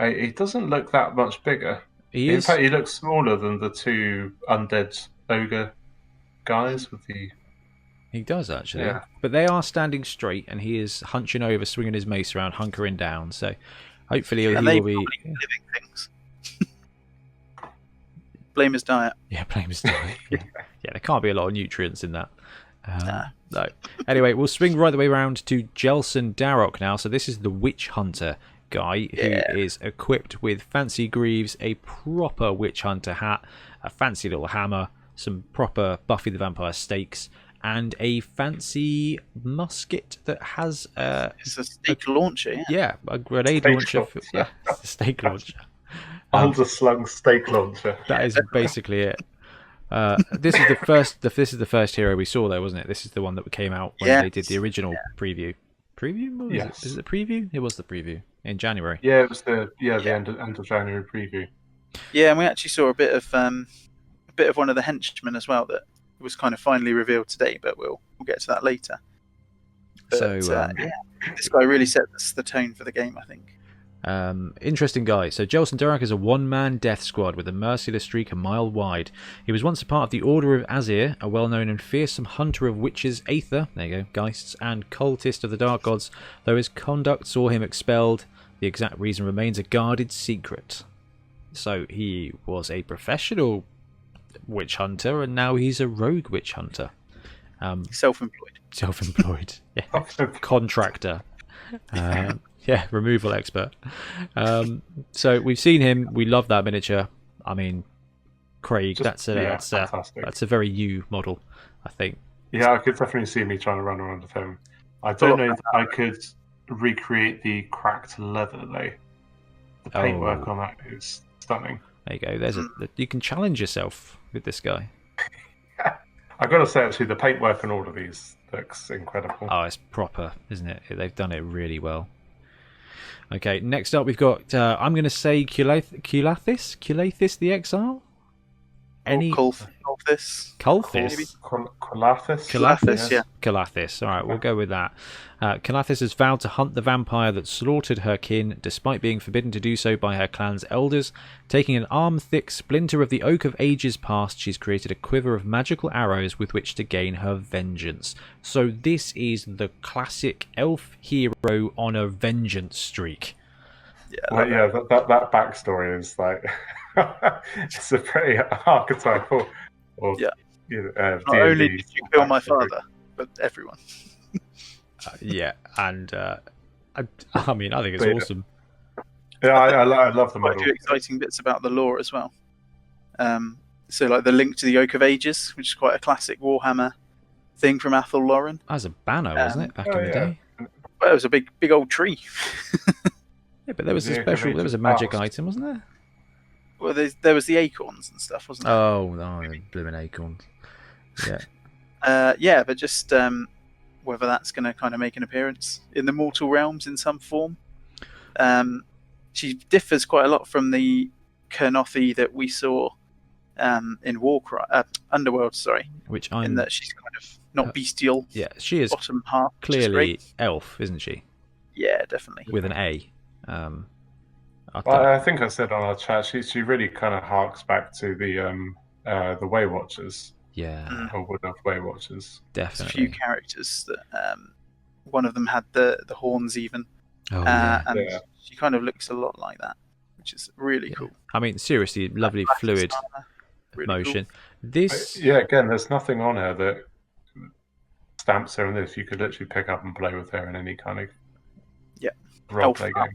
[SPEAKER 2] He doesn't look that much bigger. In fact, he looks smaller than the two undead ogre guys with the.
[SPEAKER 1] He does actually, but they are standing straight, and he is hunching over, swinging his mace around, hunkering down. So, hopefully, he will be
[SPEAKER 3] living things. Blame his diet.
[SPEAKER 1] Yeah, blame his diet. Yeah, there can't be a lot of nutrients in that. No. Anyway, we'll swing right the way around to Jelson Darroch now. So this is the Witch Hunter guy who is equipped with fancy greaves, a proper Witch Hunter hat, a fancy little hammer, some proper Buffy the Vampire stakes, and a fancy musket that has
[SPEAKER 3] it's a stake launcher.
[SPEAKER 1] Yeah, a grenade launcher. A stake launcher.
[SPEAKER 2] Underslung stake launcher.
[SPEAKER 1] That is basically it. This is the first hero we saw, though, wasn't it? This is the one that came out when they did the original preview. Preview?
[SPEAKER 2] Yes.
[SPEAKER 1] Is it the preview? It was the preview in January.
[SPEAKER 2] Yeah, it was the end of January preview.
[SPEAKER 3] Yeah, and we actually saw a bit of one of the henchmen as well that was kind of finally revealed today, but we'll get to that later. But, this guy really sets the tone for the game, I think.
[SPEAKER 1] Interesting guy. So Jelson Darroch is a one-man death squad with a merciless streak a mile wide. He was once a part of the Order of Azir, a well-known and fearsome hunter of witches, Aether, there you go, Geists, and cultist of the Dark Gods. Though his conduct saw him expelled, the exact reason remains a guarded secret. So he was a professional witch hunter, and now he's a rogue witch hunter.
[SPEAKER 3] Self-employed.
[SPEAKER 1] Yeah. Contractor. Removal expert. So we've seen him. We love that miniature. I mean, Craig, that's a very you model, I think.
[SPEAKER 2] Yeah, I could definitely see me trying to run around with him. I don't know if I could recreate the cracked leather though. The paintwork on that is stunning.
[SPEAKER 1] There you go. You can challenge yourself with this guy.
[SPEAKER 2] I've got to say, actually, the paintwork on all of these looks incredible.
[SPEAKER 1] Oh, it's proper, isn't it? They've done it really well. Okay, next up we've got, I'm going to say Kaalthus the Exile?
[SPEAKER 3] Kaalthus?
[SPEAKER 2] Kaalthus,
[SPEAKER 3] yeah.
[SPEAKER 1] Kaalthus, alright, we'll go with that. Kaalthus has vowed to hunt the vampire that slaughtered her kin, despite being forbidden to do so by her clan's elders. Taking an arm-thick splinter of the Oak of Ages past, she's created a quiver of magical arrows with which to gain her vengeance. So this is the classic elf hero on a vengeance streak.
[SPEAKER 2] That backstory is like it's a pretty archetypal.
[SPEAKER 3] Not only did you kill my father, but everyone.
[SPEAKER 1] And I mean, I think it's awesome.
[SPEAKER 2] Yeah, I love the model.
[SPEAKER 3] A few exciting bits about the lore as well. So, like the link to the Oak of Ages, which is quite a classic Warhammer thing from Athel Loren.
[SPEAKER 1] That was a banner, wasn't it, back in the day?
[SPEAKER 3] Well, it was a big old tree.
[SPEAKER 1] Yeah, but there was there was a magic item, wasn't there?
[SPEAKER 3] Well, there was the acorns and stuff, wasn't there?
[SPEAKER 1] Oh, no, blooming acorns. Yeah.
[SPEAKER 3] But just whether that's going to kind of make an appearance in the mortal realms in some form. She differs quite a lot from the Kernothi that we saw in Underworld, in that she's kind of not bestial.
[SPEAKER 1] Yeah, she is
[SPEAKER 3] bottom half,
[SPEAKER 1] clearly elf, isn't she?
[SPEAKER 3] Yeah, definitely.
[SPEAKER 1] With an A.
[SPEAKER 2] I think I said on our chat, she really kind of harks back to the Way Watchers.
[SPEAKER 1] Yeah.
[SPEAKER 2] Or Wood Elf Way Watchers.
[SPEAKER 1] Definitely.
[SPEAKER 3] There's a few characters that one of them had the horns even. She kind of looks a lot like that, which is really cool.
[SPEAKER 1] I mean, seriously, lovely fluid motion.
[SPEAKER 3] Cool.
[SPEAKER 2] Again, there's nothing on her that stamps her in this. You could literally pick up and play with her in any kind of role play game.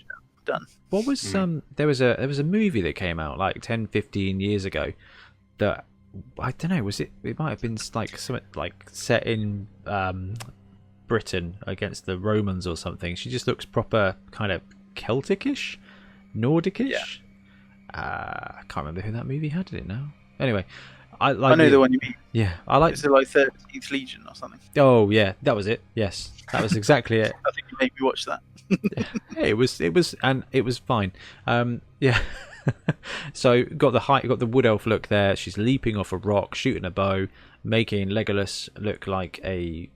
[SPEAKER 3] done.
[SPEAKER 1] What was there was a movie that came out like 10, 15 years ago that I don't know, was it might have been like something like set in Britain against the Romans or something. She just looks proper kind of Celticish, Nordicish.
[SPEAKER 3] Yeah.
[SPEAKER 1] I can't remember who that movie had in it now. Anyway,
[SPEAKER 3] I know the one you mean.
[SPEAKER 1] Yeah, I like.
[SPEAKER 3] Is it like 13th Legion or something?
[SPEAKER 1] Oh yeah, that was it. Yes, that was exactly it.
[SPEAKER 3] I think you made me watch that.
[SPEAKER 1] It was fine. Yeah. So got the wood elf look there. She's leaping off a rock, shooting a bow, making Legolas look like a,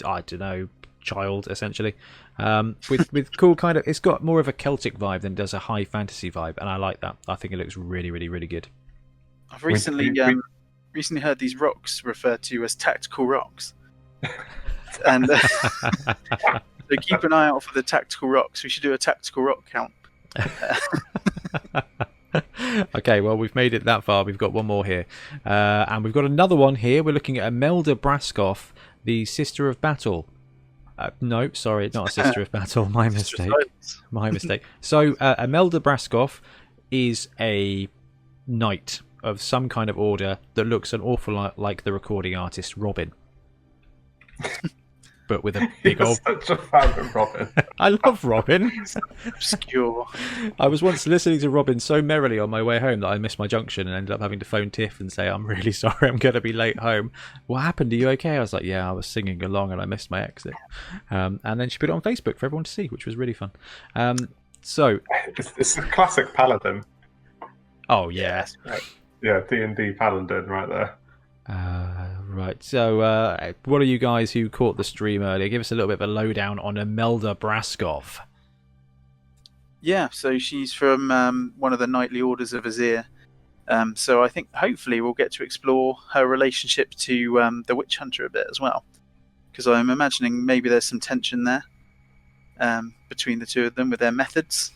[SPEAKER 1] I don't know, child essentially. With cool kind of, it's got more of a Celtic vibe than it does a high fantasy vibe, and I like that. I think it looks really, really, really good.
[SPEAKER 3] I've recently heard these rocks referred to as tactical rocks, and so keep an eye out for the tactical rocks. We should do a tactical rock count.
[SPEAKER 1] Okay, well, we've made it that far. We've got one more here, and we've got another one here. We're looking at Imelda Braskov, the Sister of Battle. No, sorry, not a Sister of Battle. My mistake. My mistake. So, Imelda Braskov is a knight of some kind of order that looks an awful lot like the recording artist Robin. But with a big old...
[SPEAKER 2] such a fan of Robin.
[SPEAKER 1] I love Robin.
[SPEAKER 3] Obscure.
[SPEAKER 1] I was once listening to Robin so merrily on my way home that I missed my junction and ended up having to phone Tiff and say, I'm really sorry, I'm going to be late home. What happened? Are you okay? I was like, yeah, I was singing along and I missed my exit. And then she put it on Facebook for everyone to see, which was really fun. So
[SPEAKER 2] it's a classic paladin.
[SPEAKER 1] Oh, yeah.
[SPEAKER 3] Right.
[SPEAKER 2] Yeah, D&D paladin right there.
[SPEAKER 1] Right, so what are you guys who caught the stream earlier? Give us a little bit of a lowdown on Imelda Braskov.
[SPEAKER 3] Yeah, so she's from one of the knightly orders of Azir. So I think hopefully we'll get to explore her relationship to the Witch Hunter a bit as well, because I'm imagining maybe there's some tension there between the two of them with their methods.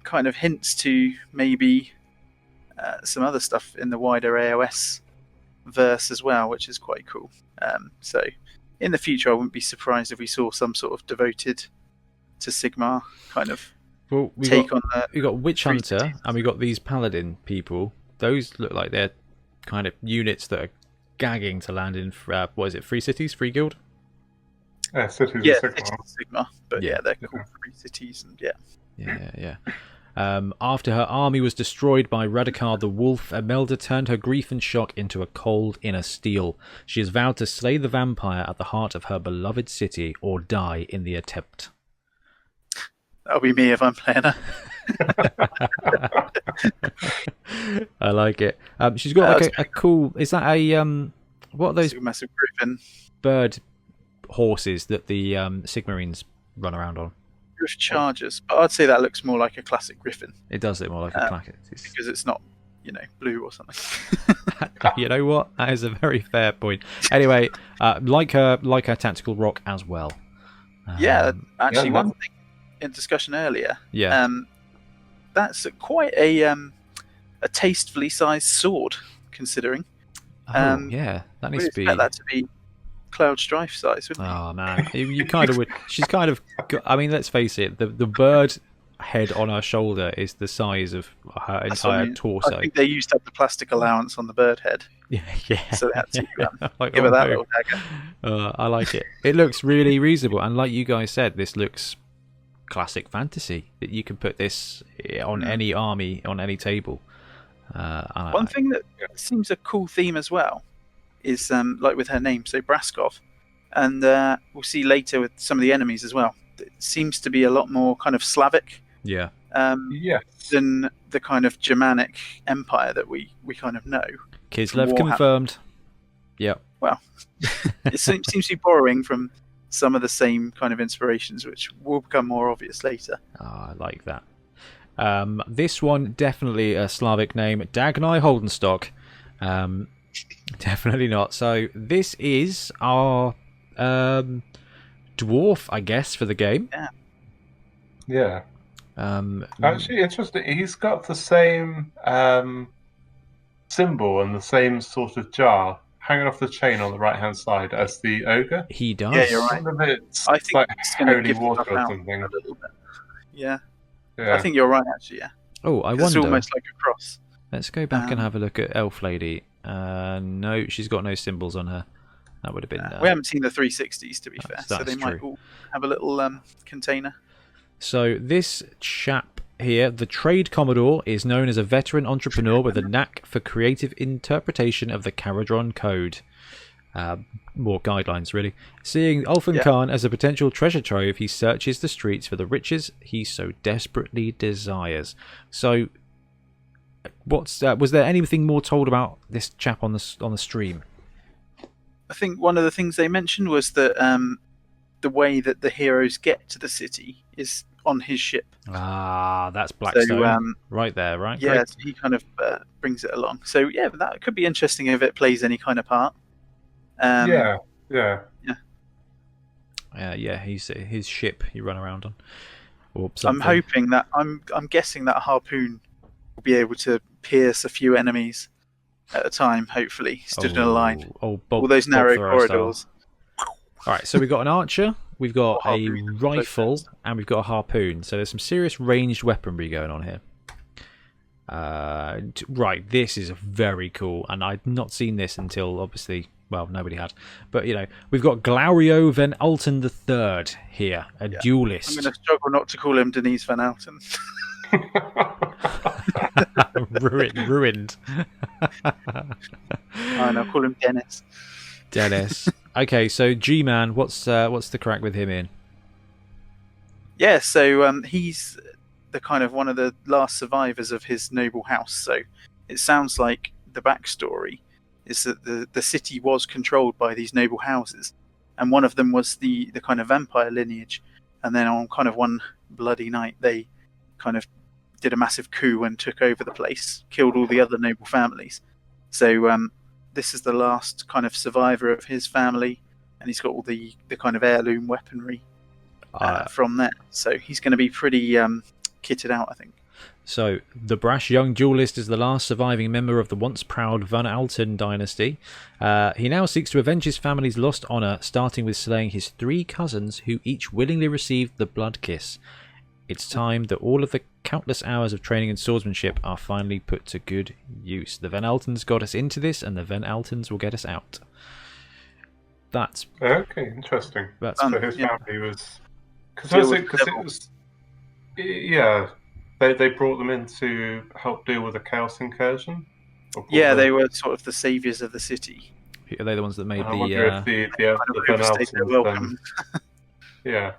[SPEAKER 3] Kind of hints to maybe some other stuff in the wider AOS verse as well, which is quite cool. So in the future, I wouldn't be surprised if we saw some sort of devoted to Sigmar kind of take on the...
[SPEAKER 1] We got Witch Hunter and we got these Paladin people. Those look like they're kind of units that are gagging to land in, what is it, Free Cities? Free Guild?
[SPEAKER 2] Cities of
[SPEAKER 3] Sigmar. But yeah, they're called Free Cities. And
[SPEAKER 1] Yeah. After her army was destroyed by Radikar the Wolf, Imelda turned her grief and shock into a cold inner steel. She has vowed to slay the vampire at the heart of her beloved city or die in the attempt.
[SPEAKER 3] That'll be me if I'm playing her.
[SPEAKER 1] I like it. She's got like a cool... Is that a... what are those...
[SPEAKER 3] Massive griffin.
[SPEAKER 1] Bird horses that the Sigmarines run around on?
[SPEAKER 3] Griff Chargers, but I'd say that looks more like a classic Griffin.
[SPEAKER 1] It does look more like a classic.
[SPEAKER 3] Because it's not, blue or something.
[SPEAKER 1] You know what? That is a very fair point. Anyway, like her tactical rock as well.
[SPEAKER 3] Actually, one thing in discussion earlier.
[SPEAKER 1] Yeah.
[SPEAKER 3] That's quite a tastefully sized sword, considering.
[SPEAKER 1] Yeah, that needs to be.
[SPEAKER 3] Expect that to be Cloud Strife size, wouldn't you?
[SPEAKER 1] Oh man, you kind of would. She's kind of. I mean, let's face it. The bird head on her shoulder is the size of her entire torso.
[SPEAKER 3] I think they used up the plastic allowance on the bird head.
[SPEAKER 1] Yeah.
[SPEAKER 3] So they had to give her that little dagger.
[SPEAKER 1] I like it. It looks really reasonable, and like you guys said, this looks classic fantasy. That you can put this on any army, on any table.
[SPEAKER 3] One thing that seems a cool theme as well is like with her name, so Braskov, and we'll see later with some of the enemies as well. It seems to be a lot more kind of Slavic, than the kind of Germanic empire that we kind of know.
[SPEAKER 1] Kislev confirmed. Yeah.
[SPEAKER 3] Well, it seems to be borrowing from some of the same kind of inspirations, which will become more obvious later.
[SPEAKER 1] I like that. This one definitely a Slavic name, Dagnai Holden. Definitely not. So this is our dwarf, I guess, for the game.
[SPEAKER 2] Yeah. Actually, interesting. He's got the same symbol and the same sort of jar hanging off the chain on the right-hand side as the ogre.
[SPEAKER 1] He does.
[SPEAKER 3] Yeah, you're right.
[SPEAKER 2] I think
[SPEAKER 3] like
[SPEAKER 2] it's holy water or something.
[SPEAKER 3] Yeah.
[SPEAKER 2] Yeah.
[SPEAKER 3] I think you're right, actually. Yeah.
[SPEAKER 1] Oh, I
[SPEAKER 3] 'Cause
[SPEAKER 1] wonder.
[SPEAKER 3] It's almost like a cross.
[SPEAKER 1] Let's go back and have a look at Elf Lady. No, she's got no symbols on her. That would have been.
[SPEAKER 3] We haven't seen the 360s, to be fair, so they might
[SPEAKER 1] true.
[SPEAKER 3] all have a little container.
[SPEAKER 1] So this chap here, the Trade Commodore, is known as a veteran entrepreneur with a knack for creative interpretation of the Caradron Code. More guidelines, really. Seeing Ulfenkarn as a potential treasure trove, he searches the streets for the riches he so desperately desires. So, was there anything more told about this chap on the stream?
[SPEAKER 3] I think one of the things they mentioned was that the way that the heroes get to the city is on his ship.
[SPEAKER 1] Ah, that's Blackstone. Right there, right?
[SPEAKER 3] Yeah,
[SPEAKER 1] Great.
[SPEAKER 3] so he kind of brings it along. So, yeah, that could be interesting if it plays any kind of part.
[SPEAKER 2] Yeah.
[SPEAKER 1] He's his ship you run around on. Or
[SPEAKER 3] I'm
[SPEAKER 1] something.
[SPEAKER 3] hoping that I'm guessing that harpoon will be able to pierce a few enemies at a time. Hopefully, stood in a line.
[SPEAKER 1] All
[SPEAKER 3] those narrow corridors.
[SPEAKER 1] All right, so we've got an archer, we've got a
[SPEAKER 3] harpoon.
[SPEAKER 1] rifle, and we've got a harpoon. So there's some serious ranged weaponry going on here. Right, this is very cool, and I'd not seen this until obviously. Well, nobody had. But, we've got Glaurio Van Alten III here, a duelist.
[SPEAKER 3] I'm going to struggle not to call him Denise Van Alten.
[SPEAKER 1] Ruined.
[SPEAKER 3] Fine, I'll call him Dennis.
[SPEAKER 1] Dennis. Okay, so G-Man, what's the crack with him in?
[SPEAKER 3] Yeah, so he's the kind of one of the last survivors of his noble house. So it sounds like the backstory is that the city was controlled by these noble houses, and one of them was the kind of vampire lineage, and then on kind of one bloody night they kind of did a massive coup and took over the place, killed all the other noble families. So this is the last kind of survivor of his family, and he's got all the kind of heirloom weaponry from that. So he's going to be pretty kitted out, I think.
[SPEAKER 1] So, the brash young duelist is the last surviving member of the once proud Van Alten dynasty. He now seeks to avenge his family's lost honour, starting with slaying his 3 cousins who each willingly received the blood kiss. It's time that all of the countless hours of training and swordsmanship are finally put to good use. The Van Altens got us into this, and the Van Altens will get us out. That's...
[SPEAKER 2] Okay, interesting.
[SPEAKER 1] That's
[SPEAKER 2] so his family was... Because it was... Yeah... They brought them in to help deal with the Chaos Incursion?
[SPEAKER 3] Yeah, they were sort of the saviours of the city.
[SPEAKER 1] Are they the ones that made
[SPEAKER 2] I wonder if the Van Altens... Yeah.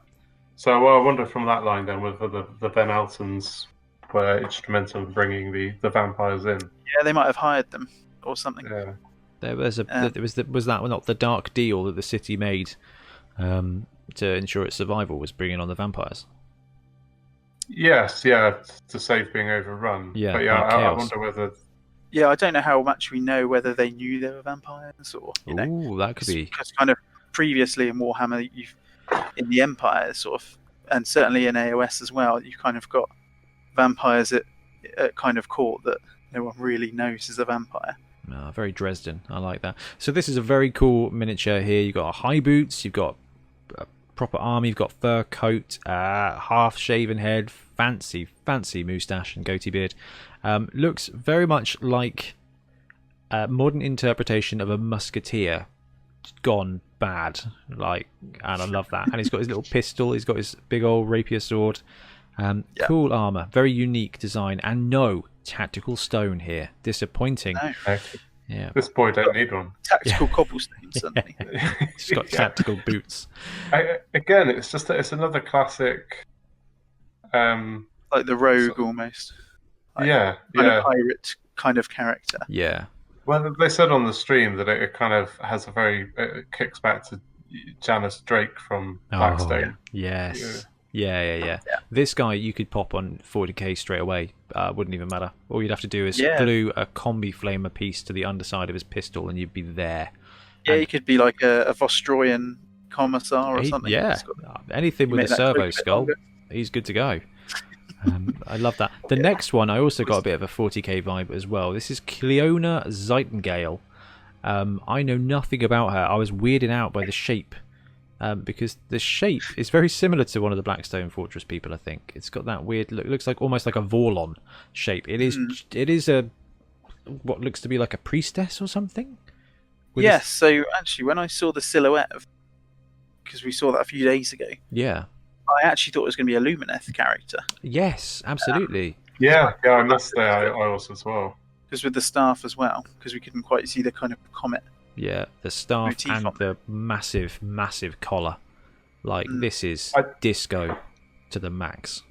[SPEAKER 2] So I wonder from that line then whether the Van Altens were instrumental in bringing the vampires in.
[SPEAKER 3] Yeah, they might have hired them or something.
[SPEAKER 2] Yeah.
[SPEAKER 1] There was was that not the dark deal that the city made to ensure its survival, was bringing on the vampires?
[SPEAKER 3] Yes,
[SPEAKER 2] yeah, to save being overrun.
[SPEAKER 1] Yeah,
[SPEAKER 2] but I wonder whether...
[SPEAKER 3] Yeah, I don't know how much we know whether they knew they were vampires or...
[SPEAKER 1] Ooh, that could be...
[SPEAKER 3] Because kind of previously in Warhammer, in the Empire, sort of, and certainly in AOS as well, you've kind of got vampires at kind of court that no one really knows is a vampire.
[SPEAKER 1] Very Dresden. I like that. So this is a very cool miniature here. You've got high boots, you've got proper armor, you've got fur coat, half shaven head, fancy moustache and goatee beard. Looks very much like a modern interpretation of a musketeer gone bad, and I love that. And he's got his little pistol, he's got his big old rapier sword. Cool armor, very unique design, and no tactical stone here. Disappointing.
[SPEAKER 3] No.
[SPEAKER 1] Yeah.
[SPEAKER 2] This boy don't need one.
[SPEAKER 3] Tactical cobblestone, certainly.
[SPEAKER 1] He's got tactical boots.
[SPEAKER 2] Again, it's another classic.
[SPEAKER 3] Like the rogue almost. Like
[SPEAKER 2] yeah.
[SPEAKER 3] A pirate kind of character.
[SPEAKER 1] Yeah.
[SPEAKER 2] Well, they said on the stream that it kind of has it kicks back to Janice Drake from Blackstone.
[SPEAKER 1] Yes. Yeah. This guy you could pop on 40k straight away. Wouldn't even matter. All you'd have to do is glue a combi flamer piece to the underside of his pistol and you'd be there.
[SPEAKER 3] Yeah, he could be like a Vostroyan commissar or something.
[SPEAKER 1] Yeah, anything with a servo skull, he's good to go. I love that. The next one, I also got a bit of a 40k vibe as well. This is Cleona Zeitengail. I know nothing about her. I was weirded out by the shape because the shape is very similar to one of the Blackstone Fortress people. I think it's got that weird look. Looks like almost like a Vorlon shape. It is. It is a what looks to be like a priestess or something.
[SPEAKER 3] Yes. So actually, when I saw the silhouette of, because we saw that a few days ago,
[SPEAKER 1] yeah,
[SPEAKER 3] I actually thought it was going to be a Lumineth character.
[SPEAKER 1] Yes, absolutely.
[SPEAKER 2] I must say I also as well.
[SPEAKER 3] Because with the staff as well, because we couldn't quite see the kind of comet.
[SPEAKER 1] Yeah, the staff
[SPEAKER 3] Motif
[SPEAKER 1] and
[SPEAKER 3] on
[SPEAKER 1] the massive collar. Like, this is disco to the max.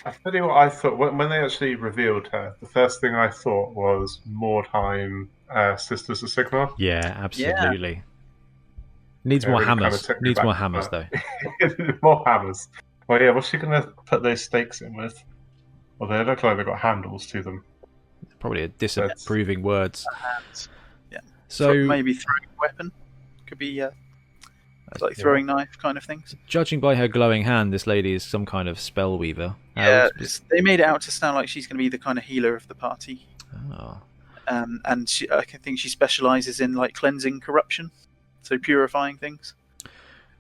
[SPEAKER 2] I tell you what I thought when they actually revealed her. The first thing I thought was Mordheim, Sisters of Sigmar.
[SPEAKER 1] Yeah, absolutely. Needs more hammers. Needs more hammers, though.
[SPEAKER 2] More hammers. Well, yeah. What's she going to put those stakes in with? Well, they look like they've got handles to them.
[SPEAKER 1] Probably a disapproving words.
[SPEAKER 3] Yeah.
[SPEAKER 1] So
[SPEAKER 3] maybe throwing a weapon. Could be like throwing knife kind of things.
[SPEAKER 1] Judging by her glowing hand, this lady is some kind of spell weaver.
[SPEAKER 3] Yeah, they made it out to sound like she's going to be the kind of healer of the party.
[SPEAKER 1] Oh.
[SPEAKER 3] And I think she specialises in like cleansing corruption, so purifying things.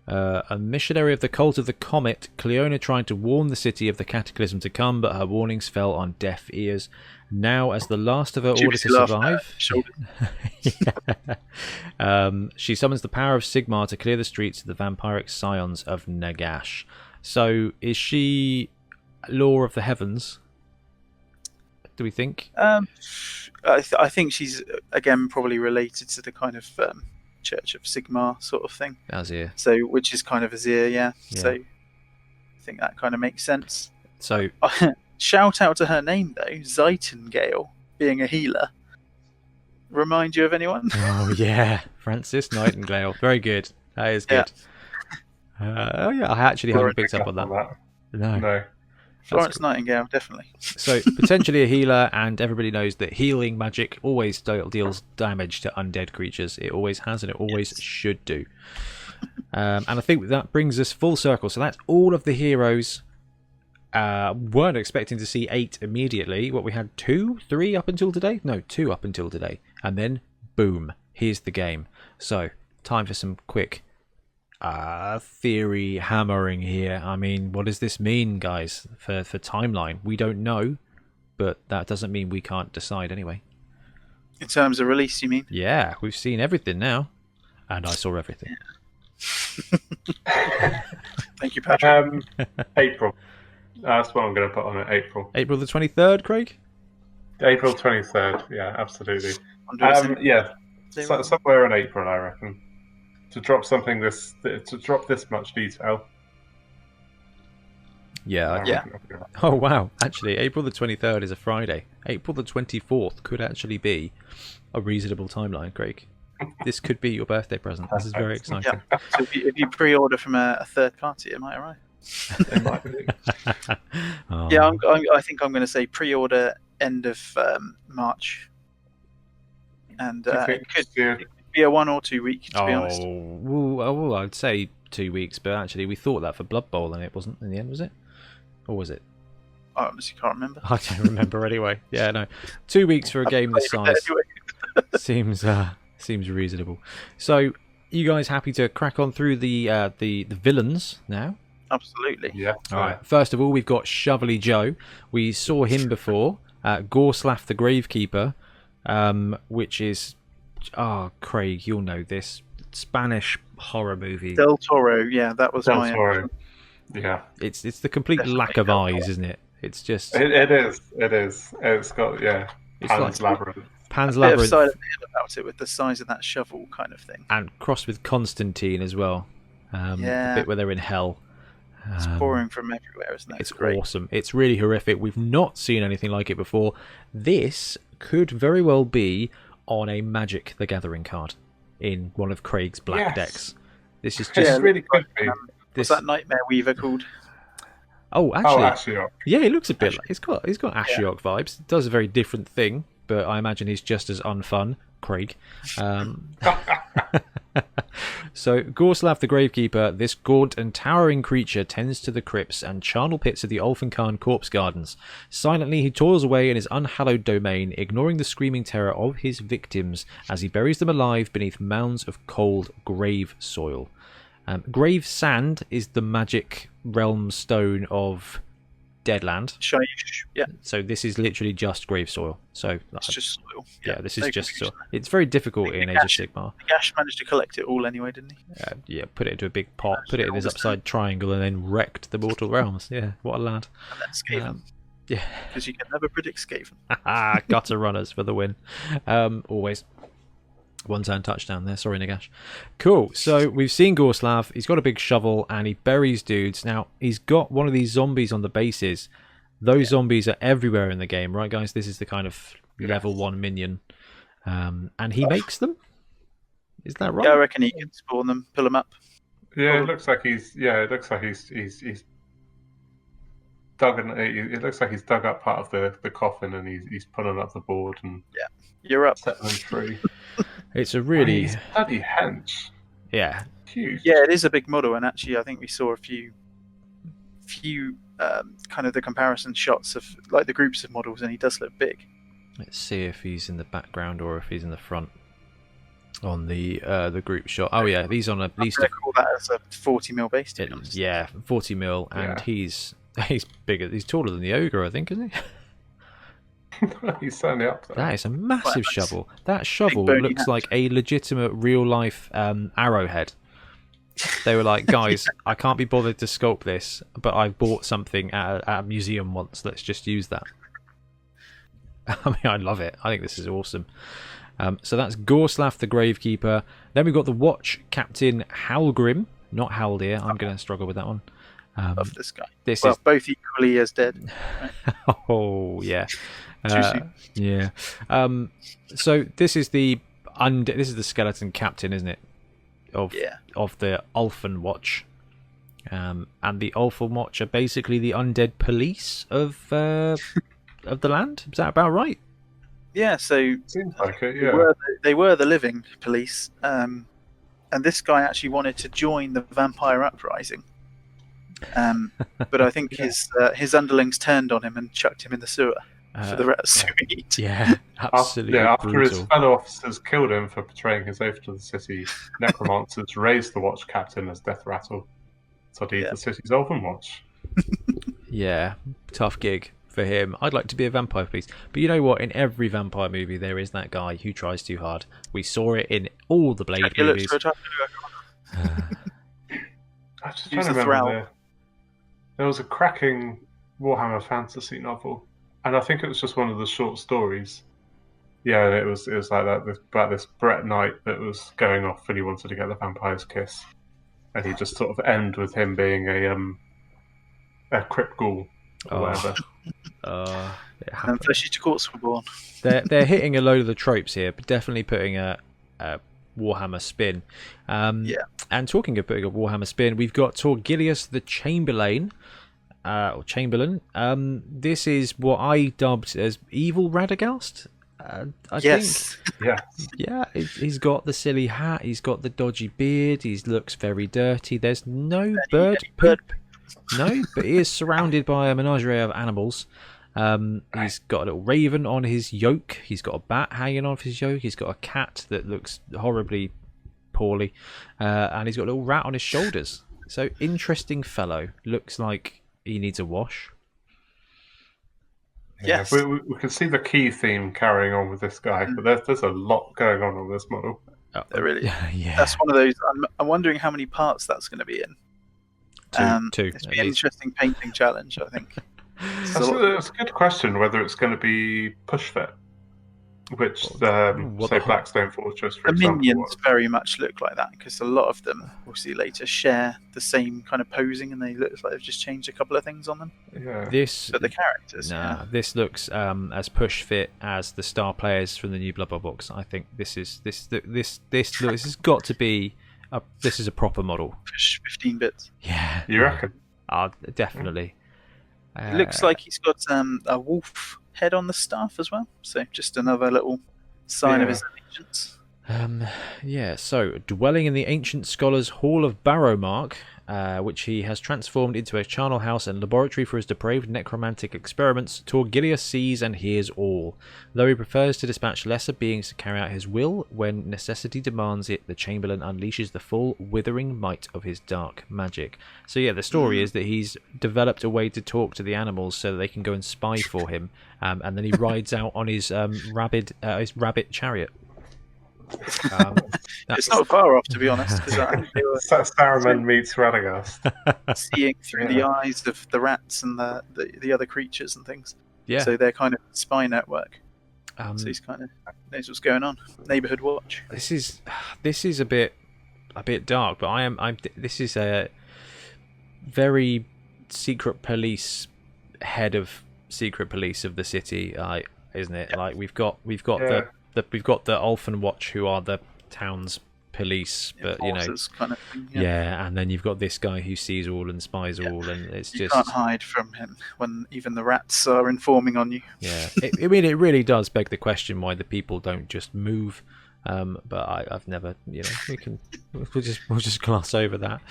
[SPEAKER 1] A missionary of the cult of the comet, Cleona tried to warn the city of the cataclysm to come, but her warnings fell on deaf ears. Now, as the last of her order to survive, she summons the power of Sigmar to clear the streets of the vampiric scions of Nagash. So, is she law of the heavens? Do we think?
[SPEAKER 3] I think she's again probably related to the kind of Church of Sigmar sort of thing.
[SPEAKER 1] Azir.
[SPEAKER 3] So, which is kind of Azir, yeah. So, I think that kind of makes sense.
[SPEAKER 1] So,
[SPEAKER 3] shout out to her name though, Zeitengail, being a healer. Remind you of anyone?
[SPEAKER 1] Oh yeah, Francis Nightingale. Very good. That is good. Oh yeah, I actually haven't picked up on that. No.
[SPEAKER 3] Florence Nightingale, definitely.
[SPEAKER 1] So, potentially a healer, and everybody knows that healing magic always deals damage to undead creatures. It always has, and it always should do. And I think that brings us full circle. So that's all of the heroes. Weren't expecting to see 8 immediately. What, we had 2, 3 up until today? No, 2 up until today. And then, boom, here's the game. So, time for some quick theory hammering here. I mean, what does this mean, guys, for timeline? We don't know, but that doesn't mean we can't decide anyway.
[SPEAKER 3] In terms of release, you mean?
[SPEAKER 1] Yeah, we've seen everything now, and I saw everything.
[SPEAKER 3] Thank you, Patrick.
[SPEAKER 2] April. That's what I'm going to put on it. April
[SPEAKER 1] the 23rd, Craig.
[SPEAKER 2] April 23rd. Yeah, absolutely. Somewhere in April, I reckon. To drop this much detail.
[SPEAKER 1] Yeah. Oh wow! Actually, April the 23rd is a Friday. April the 24th could actually be a reasonable timeline, Craig. This could be your birthday present. This is very exciting.
[SPEAKER 3] Yeah. So if you pre-order from a third party, it might arrive.
[SPEAKER 2] It might be.
[SPEAKER 1] Oh.
[SPEAKER 3] Yeah, I think I'm going to say pre-order end of March, and it could be a 1 or 2 week, to be honest.
[SPEAKER 1] Well, I'd say 2 weeks, but actually we thought that for Blood Bowl, and it wasn't in the end, was it? Or was it?
[SPEAKER 3] I honestly can't remember.
[SPEAKER 1] I don't remember anyway. Yeah, no. 2 weeks for a game this size seems reasonable. So, you guys happy to crack on through the villains now?
[SPEAKER 3] Absolutely.
[SPEAKER 2] Yeah.
[SPEAKER 1] All right. First of all, we've got Shovelly Joe. We saw him before. Gorslav the Gravekeeper, which is... Craig, you'll know this. Spanish horror movie.
[SPEAKER 3] Del Toro, yeah, that was
[SPEAKER 2] Del Toro. Yeah.
[SPEAKER 1] It's the complete
[SPEAKER 3] Definitely
[SPEAKER 1] lack of eyes, isn't it? It's just...
[SPEAKER 2] It is. It's got,
[SPEAKER 1] It's
[SPEAKER 2] Pan's Labyrinth.
[SPEAKER 1] Pan's
[SPEAKER 3] a bit of
[SPEAKER 1] Labyrinth.
[SPEAKER 3] Silent Hill about it with the size of that shovel kind of thing.
[SPEAKER 1] And crossed with Constantine as well. The bit where they're in hell.
[SPEAKER 3] It's pouring from everywhere, isn't it?
[SPEAKER 1] It's great. Awesome. It's really horrific. We've not seen anything like it before. This could very well be on a Magic the Gathering card in one of Craig's black decks. This is just
[SPEAKER 2] really could be.
[SPEAKER 3] What's that Nightmare Weaver called?
[SPEAKER 1] Oh, actually,
[SPEAKER 2] Ashiok.
[SPEAKER 1] Yeah, it looks a bit like he's got Ashiok vibes. It does a very different thing, but I imagine he's just as unfun, Craig. So, Gorslav the Gravekeeper, this gaunt and towering creature tends to the crypts and charnel pits of the Ulfenkarn corpse gardens. Silently, he toils away in his unhallowed domain, ignoring the screaming terror of his victims as he buries them alive beneath mounds of cold grave soil. Grave Sand is the magic realm stone of Deadland.
[SPEAKER 3] Shyish, yeah.
[SPEAKER 1] So this is literally just grave soil. So
[SPEAKER 3] It's just soil.
[SPEAKER 1] yeah, this is
[SPEAKER 3] no
[SPEAKER 1] just
[SPEAKER 3] confusion
[SPEAKER 1] soil. It's very difficult in Age of Sigmar.
[SPEAKER 3] Gash managed to collect it all anyway, didn't he?
[SPEAKER 1] Yeah, put it into a big pot, put it in his upside triangle, and then wrecked the mortal realms. Yeah, what a lad.
[SPEAKER 3] And then Skaven.
[SPEAKER 1] Yeah.
[SPEAKER 3] Because you can never predict Skaven.
[SPEAKER 1] Gutter runners for the win. Always. One-turn touchdown there. Sorry, Nagash. Cool. So we've seen Gorslav. He's got a big shovel and he buries dudes. Now, he's got one of these zombies on the bases. Those zombies are everywhere in the game, right, guys? This is the kind of level 1 minion. And he makes them? Is that right?
[SPEAKER 3] Yeah, I reckon he can spawn them, pull them up.
[SPEAKER 2] Yeah, it looks like he's dug it looks like he's dug up part of the coffin and he's pulling up the board and
[SPEAKER 3] You're up.
[SPEAKER 2] setting them free.
[SPEAKER 1] It's a really...
[SPEAKER 2] He's bloody hench.
[SPEAKER 1] Yeah.
[SPEAKER 2] Huge.
[SPEAKER 3] Yeah, it is a big model, and actually I think we saw a few kind of the comparison shots of like the groups of models, and he does look big.
[SPEAKER 1] Let's see if he's in the background or if he's in the front on the group shot. Oh yeah, he's on at least...
[SPEAKER 3] I call that as a 40mm base, to be honest.
[SPEAKER 1] Yeah, 40mm, and he's bigger. He's taller than the ogre, I think, isn't he?
[SPEAKER 2] He's certainly up there.
[SPEAKER 1] That is a massive shovel. That shovel
[SPEAKER 3] bony
[SPEAKER 1] looks
[SPEAKER 3] hand.
[SPEAKER 1] like a legitimate real-life arrowhead. They were like, guys, I can't be bothered to sculpt this, but I bought something at a museum once. Let's just use that. I mean, I love it. I think this is awesome. So that's Gorslav the Gravekeeper. Then we've got the Watch Captain Halgrim. Not Haldir. I'm going to struggle with that one.
[SPEAKER 3] Love this guy.
[SPEAKER 1] This
[SPEAKER 3] well,
[SPEAKER 1] is
[SPEAKER 3] both equally as dead.
[SPEAKER 1] oh yeah,
[SPEAKER 3] Too soon.
[SPEAKER 1] yeah. So this is the skeleton captain, isn't it? Of the Ulfen Watch, and the Ulfen Watch are basically the undead police of the land. Is that about right?
[SPEAKER 3] Yeah. So
[SPEAKER 2] Seems like it. Yeah.
[SPEAKER 3] they were the living police, and this guy actually wanted to join the vampire uprising. But I think his underlings turned on him and chucked him in the sewer for the rest to eat.
[SPEAKER 1] Yeah, absolutely.
[SPEAKER 2] After his
[SPEAKER 1] brutal.
[SPEAKER 2] fellow officers killed him for betraying his oath to the city, necromancers raised the watch captain as death rattle to lead the city's Elven Watch.
[SPEAKER 1] Yeah, tough gig for him. I'd like to be a vampire police, but you know what? In every vampire movie, there is that guy who tries too hard. We saw it in all the Blade movies.
[SPEAKER 2] I was just trying to remember. There was a cracking Warhammer fantasy novel, and I think it was just one of the short stories. Yeah, it was like that about this Brett Knight that was going off and he wanted to get the vampire's kiss, and he just sort of end with him being a crypt ghoul or whatever.
[SPEAKER 3] And fleshy courts were born.
[SPEAKER 1] They're hitting a load of the tropes here, but definitely putting a Warhammer spin. And talking of putting a Warhammer spin, we've got Torgilius the Chamberlain. Or Chamberlain. This is what I dubbed as Evil Radagast. I think. Yeah, he's got the silly hat, he's got the dodgy beard, he looks very dirty. There's no bird poop. No, but he is surrounded by a menagerie of animals. He's got a little raven on his yoke, he's got a bat hanging off his yoke, he's got a cat that looks horribly poorly, and he's got a little rat on his shoulders. So, interesting fellow. Looks like he needs a wash.
[SPEAKER 2] Yes, we can see the key theme carrying on with this guy, but there's a lot going on this model.
[SPEAKER 3] There really,
[SPEAKER 1] yeah.
[SPEAKER 3] That's one of those. I'm wondering how many parts that's going to be in.
[SPEAKER 1] Two.
[SPEAKER 3] It's been an interesting painting challenge, I think.
[SPEAKER 2] That's a good question. Whether it's going to be push fit, which say Blackstone Fortress, for
[SPEAKER 3] the
[SPEAKER 2] example.
[SPEAKER 3] minions very much look like that because a lot of them we'll see later share the same kind of posing, and they look like they've just changed a couple of things on them.
[SPEAKER 2] Yeah.
[SPEAKER 3] But the characters.
[SPEAKER 1] This looks as push fit as the star players from the new Blood Bowl box. I think this has got to be this is a proper model.
[SPEAKER 3] Push 15 bits.
[SPEAKER 1] Yeah.
[SPEAKER 2] You reckon?
[SPEAKER 1] Definitely.
[SPEAKER 3] It looks like he's got a wolf head on the staff as well, so just another little sign of his allegiance.
[SPEAKER 1] So dwelling in the ancient scholars' hall of Barrowmark, which he has transformed into a charnel house and laboratory for his depraved necromantic experiments, Torgilius sees and hears all. Though he prefers to dispatch lesser beings to carry out his will, when necessity demands it, the Chamberlain unleashes the full withering might of his dark magic. So yeah, the story is that he's developed a way to talk to the animals so that they can go and spy for him, and then he rides out on his rabbit chariot.
[SPEAKER 3] It's not far off, to be honest, because I think they were
[SPEAKER 2] Saruman meets Radagast.
[SPEAKER 3] seeing through the eyes of the rats and the other creatures and things.
[SPEAKER 1] Yeah.
[SPEAKER 3] So they're kind of spy network. So he's kind of knows what's going on. Neighborhood watch.
[SPEAKER 1] This is a bit dark, but this is a very secret police head of secret police of the city, isn't it? Yeah. Like we've got the Ulfen Watch, who are the town's police, but
[SPEAKER 3] kind of thing,
[SPEAKER 1] and then you've got this guy who sees all and spies all, and you
[SPEAKER 3] can't hide from him when even the rats are informing on you.
[SPEAKER 1] Yeah, it really does beg the question why the people don't just move. But I've never, we'll just gloss over that.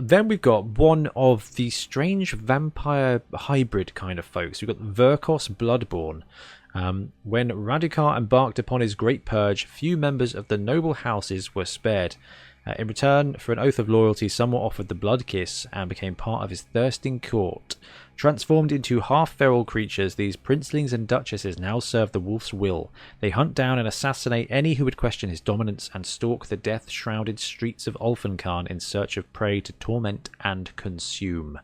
[SPEAKER 1] Then we've got one of the strange vampire hybrid kind of folks. We've got Verkos Bloodborne. When Radukar embarked upon his great purge, few members of the noble houses were spared. In return for an oath of loyalty, some were offered the blood kiss and became part of his thirsting court. Transformed into half-feral creatures, these princelings and duchesses now serve the wolf's will. They hunt down and assassinate any who would question his dominance and stalk the death-shrouded streets of Ulfenkarn in search of prey to torment and consume.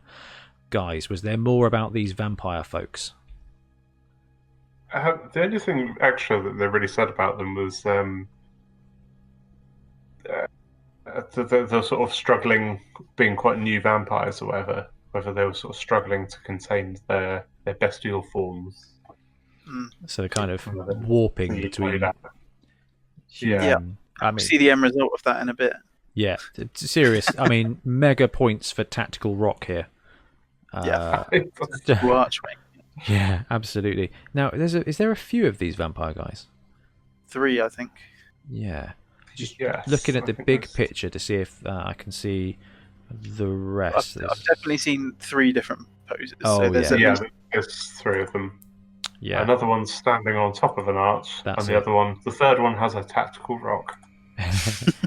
[SPEAKER 1] Guys, was there more about these vampire folks?
[SPEAKER 2] The only thing extra that they really said about them was they're sort of struggling, being quite new vampires or whether they were sort of struggling to contain their bestial forms.
[SPEAKER 1] So they're kind of warping between.
[SPEAKER 3] Yeah. I mean, see the end result of that in a bit.
[SPEAKER 1] Yeah, serious. I mean, mega points for tactical rock here.
[SPEAKER 3] Archway.
[SPEAKER 1] Yeah, absolutely. Now, is there a few of these vampire guys?
[SPEAKER 3] 3, I think.
[SPEAKER 1] Yeah. Just looking at the big picture to see if I can see the rest.
[SPEAKER 3] I've definitely seen 3 different poses.
[SPEAKER 1] Oh,
[SPEAKER 3] so
[SPEAKER 2] there's 3 of them.
[SPEAKER 1] Yeah.
[SPEAKER 2] Another one's standing on top of an arch, the third one has a tactical rock.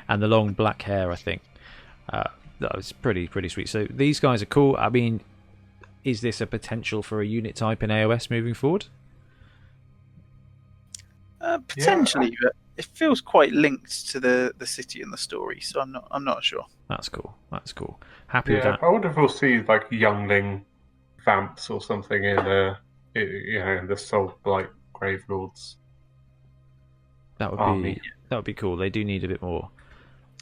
[SPEAKER 1] And the long black hair, I think. That was pretty sweet. So these guys are cool. I mean, is this a potential for a unit type in AOS moving forward?
[SPEAKER 3] Potentially, but it feels quite linked to the city and the story, so I'm not sure.
[SPEAKER 1] That's cool. Happy with that.
[SPEAKER 2] I wonder if we'll see like youngling vamps or something in the Soul Blight Grave Lords.
[SPEAKER 1] That would be cool. They do need a bit more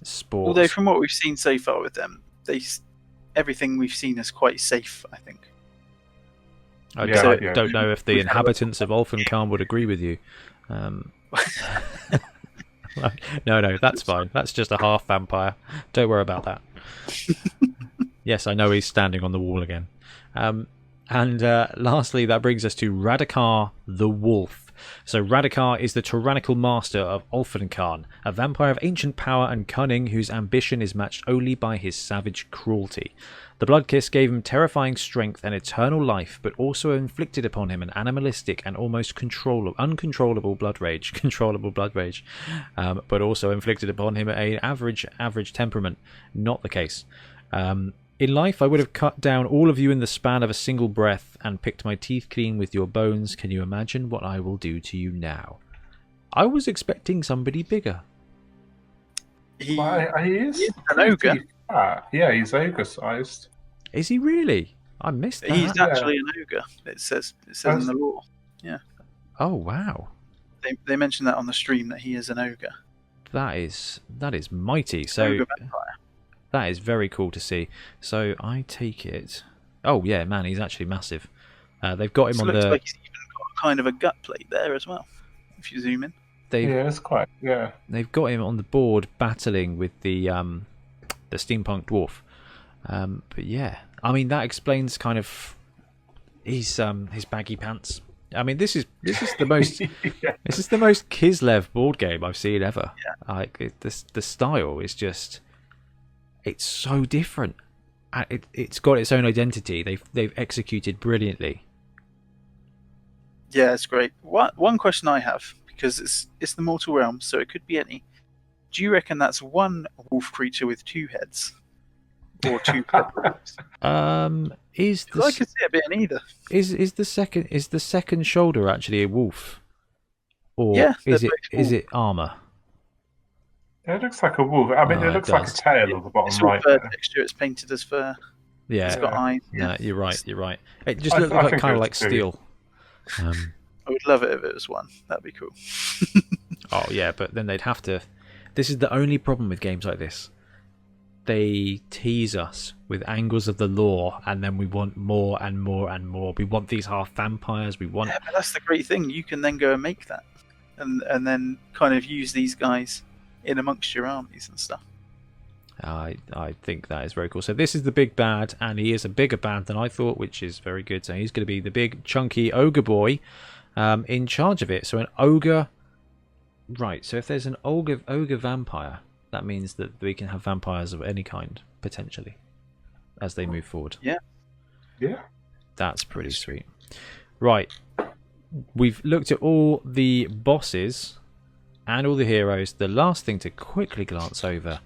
[SPEAKER 1] sport.
[SPEAKER 3] Although from what we've seen so far with them, everything we've seen is quite safe, I think.
[SPEAKER 1] I don't know if the inhabitants of Ulfenkarn would agree with you. No, that's fine. That's just a half vampire. Don't worry about that. Yes, I know he's standing on the wall again. And lastly, that brings us to Radukar the Wolf. So Radukar is the tyrannical master of Ulfenkarn, a vampire of ancient power and cunning whose ambition is matched only by his savage cruelty. The blood kiss gave him terrifying strength and eternal life, but also inflicted upon him an animalistic and almost uncontrollable blood rage. But also inflicted upon him an average temperament. Not the case. In life, I would have cut down all of you in the span of a single breath and picked my teeth clean with your bones. Can you imagine what I will do to you now? I was expecting somebody bigger.
[SPEAKER 2] He is
[SPEAKER 3] an ogre.
[SPEAKER 2] Yeah, he's ogre-sized.
[SPEAKER 1] Is he really? I missed that.
[SPEAKER 3] He's actually an ogre. It says in the lore. Yeah.
[SPEAKER 1] Oh wow.
[SPEAKER 3] They mentioned that on the stream that he is an ogre.
[SPEAKER 1] That is mighty. So
[SPEAKER 3] ogre vampire.
[SPEAKER 1] That is very cool to see. So I take it. Oh yeah, man, he's actually massive. They've got him on
[SPEAKER 3] looks like he's even got kind of a gut plate there as well. If you zoom in.
[SPEAKER 2] It's quite. Yeah.
[SPEAKER 1] They've got him on the board battling with the steampunk dwarf. But yeah, I mean that explains kind of his baggy pants. I mean this is the most this is the most Kislev board game I've seen ever.
[SPEAKER 3] Yeah.
[SPEAKER 1] Like the style is just, it's so different. it's got its own identity. They've executed brilliantly.
[SPEAKER 3] Yeah, it's great. One question I have, because it's the Mortal Realms, so it could be any. Do you reckon that's one wolf creature with 2 heads, or 2 heads?
[SPEAKER 1] Is
[SPEAKER 3] I could see it being either.
[SPEAKER 1] Is the second shoulder actually a wolf, or
[SPEAKER 3] Yeah,
[SPEAKER 1] is
[SPEAKER 3] they're
[SPEAKER 1] it armor?
[SPEAKER 2] It looks like a wolf. I mean,
[SPEAKER 1] Oh,
[SPEAKER 2] it
[SPEAKER 1] it
[SPEAKER 2] looks like a
[SPEAKER 1] does.
[SPEAKER 2] tail on the bottom
[SPEAKER 3] It's all
[SPEAKER 2] right.
[SPEAKER 3] fur
[SPEAKER 2] there.
[SPEAKER 3] texture. It's painted as fur.
[SPEAKER 1] Yeah,
[SPEAKER 3] It's got eyes.
[SPEAKER 1] no,
[SPEAKER 3] Yeah.
[SPEAKER 1] you're right. You're right. It just
[SPEAKER 2] I
[SPEAKER 1] looked like
[SPEAKER 2] think
[SPEAKER 1] kind of
[SPEAKER 2] it's
[SPEAKER 1] like
[SPEAKER 2] two.
[SPEAKER 1] steel.
[SPEAKER 3] I would love it if it was one. That'd be cool.
[SPEAKER 1] Oh yeah, but then they'd have to. This is the only problem with games like this. They tease us with angles of the lore, and then we want more and more and more. We want these half vampires. We want.
[SPEAKER 3] Yeah, but that's the great thing. You can then go and make that, and then kind of use these guys in amongst your armies and stuff.
[SPEAKER 1] I think that is very cool. So this is the big bad, and he is a bigger bad than I thought, which is very good. So he's going to be the big chunky ogre boy in charge of it. So an ogre, right? So if there's an ogre vampire, that means that we can have vampires of any kind potentially as they move forward.
[SPEAKER 3] Yeah.
[SPEAKER 1] That's pretty sweet. Right, we've looked at all the bosses and all the heroes. The last thing to quickly glance over